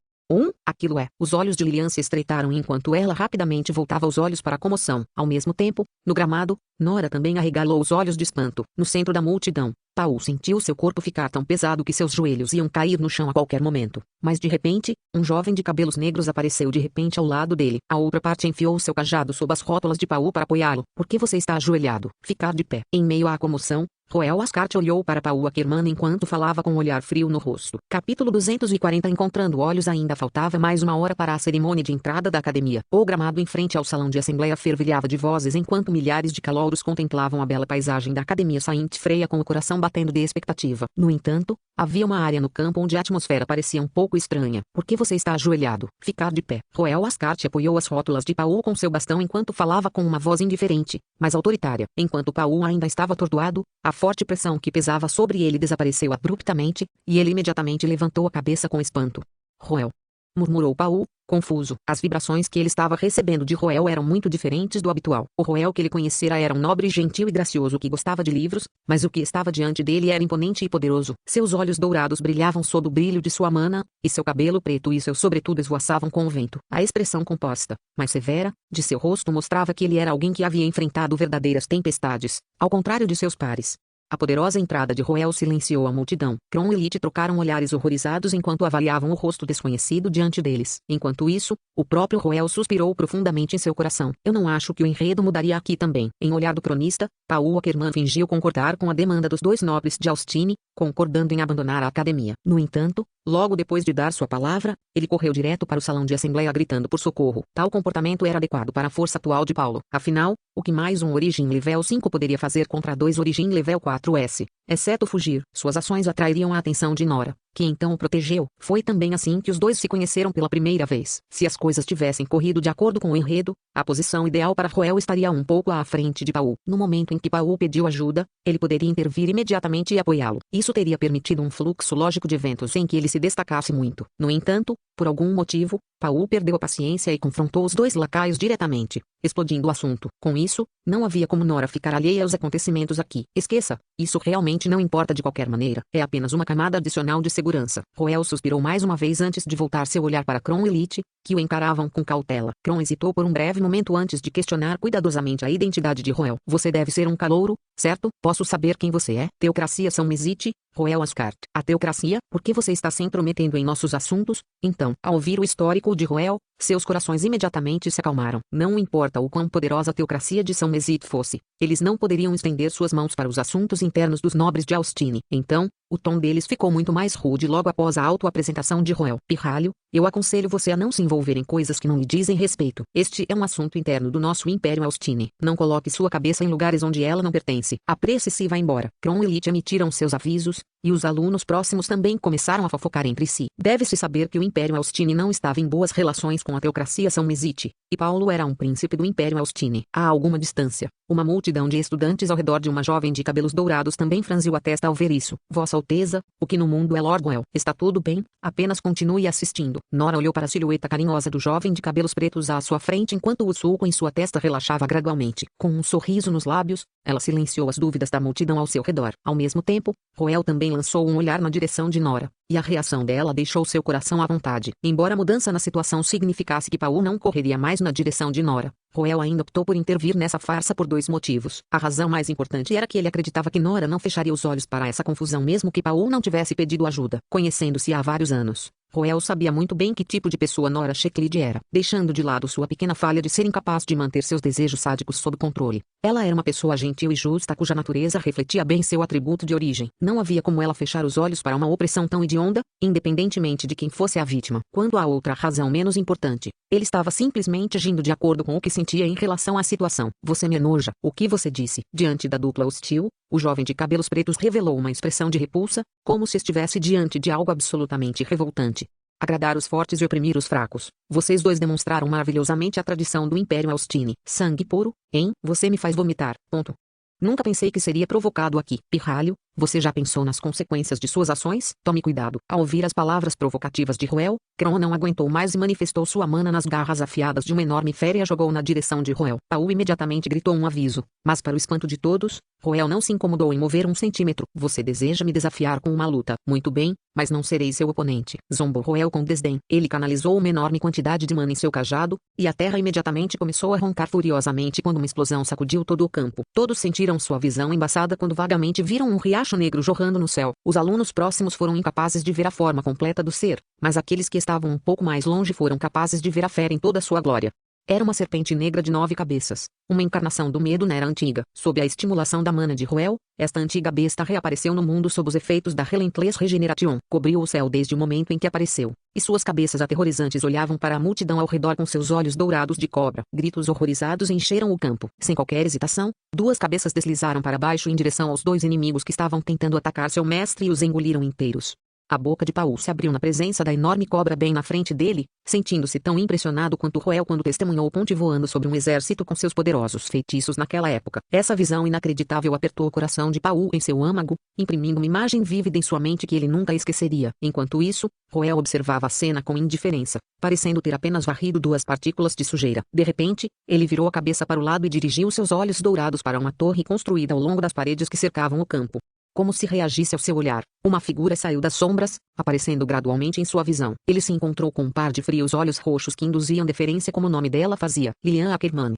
Speaker 1: Aquilo é. Os olhos de Lilian se estreitaram enquanto ela rapidamente voltava os olhos para a comoção. Ao mesmo tempo, no gramado, Nora também arregalou os olhos de espanto. No centro da multidão, Paul sentiu seu corpo ficar tão pesado que seus joelhos iam cair no chão a qualquer momento. Mas de repente, um jovem de cabelos negros apareceu de repente ao lado dele. A outra parte enfiou seu cajado sob as rótulas de Paul para apoiá-lo. Por que você está ajoelhado? Ficar de pé. Em meio à comoção, Roel Ascart olhou para Paul Ackerman enquanto falava com um olhar frio no rosto. Capítulo 240. Encontrando olhos. Ainda faltava mais uma hora para a cerimônia de entrada da academia. O gramado em frente ao salão de assembleia fervilhava de vozes enquanto milhares de calouros contemplavam a bela paisagem da academia Saint Freia com o coração batendo de expectativa. No entanto, havia uma área no campo onde a atmosfera parecia um pouco estranha. Por que você está ajoelhado? Ficar de pé. Roel Ascart apoiou as rótulas de Paul com seu bastão enquanto falava com uma voz indiferente, mas autoritária. Enquanto Paul ainda estava atordoado, a forte pressão que pesava sobre ele desapareceu abruptamente, e ele imediatamente levantou a cabeça com espanto. Roel, murmurou Paul, confuso. As vibrações que ele estava recebendo de Roel eram muito diferentes do habitual. O Roel que ele conhecera era um nobre, gentil e gracioso que gostava de livros, mas o que estava diante dele era imponente e poderoso. Seus olhos dourados brilhavam sob o brilho de sua mana, e seu cabelo preto e seu sobretudo esvoaçavam com o vento. A expressão composta, mas severa, de seu rosto mostrava que ele era alguém que havia enfrentado verdadeiras tempestades, ao contrário de seus pares. A poderosa entrada de Roel silenciou a multidão. Kron e Lit trocaram olhares horrorizados enquanto avaliavam o rosto desconhecido diante deles. Enquanto isso, o próprio Roel suspirou profundamente em seu coração. Eu não acho que o enredo mudaria aqui também. Em olhar do cronista, Paul Ackerman fingiu concordar com a demanda dos dois nobres de Austin, concordando em abandonar a academia. No entanto, logo depois de dar sua palavra, ele correu direto para o salão de assembleia gritando por socorro. Tal comportamento era adequado para a força atual de Paulo. Afinal, o que mais um Origem Level 5 poderia fazer contra dois Origem Level 4S? Exceto fugir, suas ações atrairiam a atenção de Nora, que então o protegeu. Foi também assim que os dois se conheceram pela primeira vez. Se as coisas tivessem corrido de acordo com o enredo, a posição ideal para Roel estaria um pouco à frente de Paul. No momento em que Paul pediu ajuda, ele poderia intervir imediatamente e apoiá-lo. Isso teria permitido um fluxo lógico de eventos em que ele se destacasse muito. No entanto, por algum motivo, Paul perdeu a paciência e confrontou os dois lacaios diretamente, explodindo o assunto. Com isso, não havia como Nora ficar alheia aos acontecimentos aqui. Esqueça, isso realmente não importa de qualquer maneira. É apenas uma camada adicional de segurança. Roel suspirou mais uma vez antes de voltar seu olhar para Kron e Lit, que o encaravam com cautela. Kron hesitou por um breve momento antes de questionar cuidadosamente a identidade de Roel. Você deve ser um calouro, certo? Posso saber quem você é? Teocracia São Mesite, Roel Ascart. A teocracia? Por que você está se intrometendo em nossos assuntos? Então, ao ouvir o histórico de Roel, seus corações imediatamente se acalmaram. Não importa o quão poderosa a teocracia de São Mesite fosse, eles não poderiam estender suas mãos para os assuntos internos dos nobres de Austin. Então, o tom deles ficou muito mais rude logo após a auto-apresentação de Roel. Pirralho, eu aconselho você a não se envolver em coisas que não lhe dizem respeito. Este é um assunto interno do nosso Império Austin. Não coloque sua cabeça em lugares onde ela não pertence. Apresse-se e vá embora. Kron e Lit emitiram seus avisos, e os alunos próximos também começaram a fofocar entre si. Deve-se saber que o Império Austin não estava em boas relações com a teocracia São Mesite, e Paulo era um príncipe do Império Austin. A alguma distância, uma multidão de estudantes ao redor de uma jovem de cabelos dourados também franziu a testa ao ver isso. Vossa Alteza, o que no mundo é Lord Well? Está tudo bem? Apenas continue assistindo. Nora olhou para a silhueta carinhosa do jovem de cabelos pretos à sua frente enquanto o sulco em sua testa relaxava gradualmente. Com um sorriso nos lábios, ela silenciou as dúvidas da multidão ao seu redor. Ao mesmo tempo, Roel também lançou um olhar na direção de Nora, e a reação dela deixou seu coração à vontade. Embora a mudança na situação significasse que Paul não correria mais na direção de Nora, Roel ainda optou por intervir nessa farsa por dois motivos. A razão mais importante era que ele acreditava que Nora não fecharia os olhos para essa confusão mesmo que Paul não tivesse pedido ajuda. Conhecendo-se há vários anos, Roel sabia muito bem que tipo de pessoa Nora Shecklid era, deixando de lado sua pequena falha de ser incapaz de manter seus desejos sádicos sob controle. Ela era uma pessoa gentil e justa cuja natureza refletia bem seu atributo de origem. Não havia como ela fechar os olhos para uma opressão tão hedionda, independentemente de quem fosse a vítima. Quanto à outra razão menos importante, ele estava simplesmente agindo de acordo com o que sentia em relação à situação. Você me enoja. O que você disse? Diante da dupla hostil, o jovem de cabelos pretos revelou uma expressão de repulsa, como se estivesse diante de algo absolutamente revoltante. Agradar os fortes e oprimir os fracos. Vocês dois demonstraram maravilhosamente a tradição do Império Austin. Sangue puro, hein? Você me faz vomitar. Ponto. Nunca pensei que seria provocado aqui. Pirralho, Você já pensou nas consequências de suas ações? Tome cuidado. Ao ouvir as palavras provocativas de Roel, Kron não aguentou mais e manifestou sua mana nas garras afiadas de uma enorme fera e a jogou na direção de Roel. Paul imediatamente gritou um aviso, mas para o espanto de todos, Roel não se incomodou em mover um centímetro. Você deseja me desafiar com uma luta? Muito bem, mas não serei seu oponente. Zombou Roel com desdém. Ele canalizou uma enorme quantidade de mana em seu cajado, e a terra imediatamente começou a roncar furiosamente quando uma explosão sacudiu todo o campo. Todos sentiram sua visão embaçada quando vagamente viram um riacho negro jorrando no céu. Os alunos próximos foram incapazes de ver a forma completa do ser, mas aqueles que estavam um pouco mais longe foram capazes de ver a fera em toda sua glória. Era uma serpente negra de 9 cabeças, uma encarnação do medo na era antiga. Sob a estimulação da mana de Roel, esta antiga besta reapareceu no mundo sob os efeitos da Relentless Regeneration. Cobriu o céu desde o momento em que apareceu, e suas cabeças aterrorizantes olhavam para a multidão ao redor com seus olhos dourados de cobra. Gritos horrorizados encheram o campo. Sem qualquer hesitação, 2 cabeças deslizaram para baixo em direção aos 2 inimigos que estavam tentando atacar seu mestre e os engoliram inteiros. A boca de Paul se abriu na presença da enorme cobra bem na frente dele, sentindo-se tão impressionado quanto Roel quando testemunhou Ponte voando sobre um exército com seus poderosos feitiços naquela época. Essa visão inacreditável apertou o coração de Paul em seu âmago, imprimindo uma imagem vívida em sua mente que ele nunca esqueceria. Enquanto isso, Roel observava a cena com indiferença, parecendo ter apenas varrido 2 partículas de sujeira. De repente, ele virou a cabeça para o lado e dirigiu seus olhos dourados para uma torre construída ao longo das paredes que cercavam o campo. Como se reagisse ao seu olhar, uma figura saiu das sombras, aparecendo gradualmente em sua visão. Ele se encontrou com um par de frios olhos roxos que induziam deferência como o nome dela fazia, Lilian Ackerman.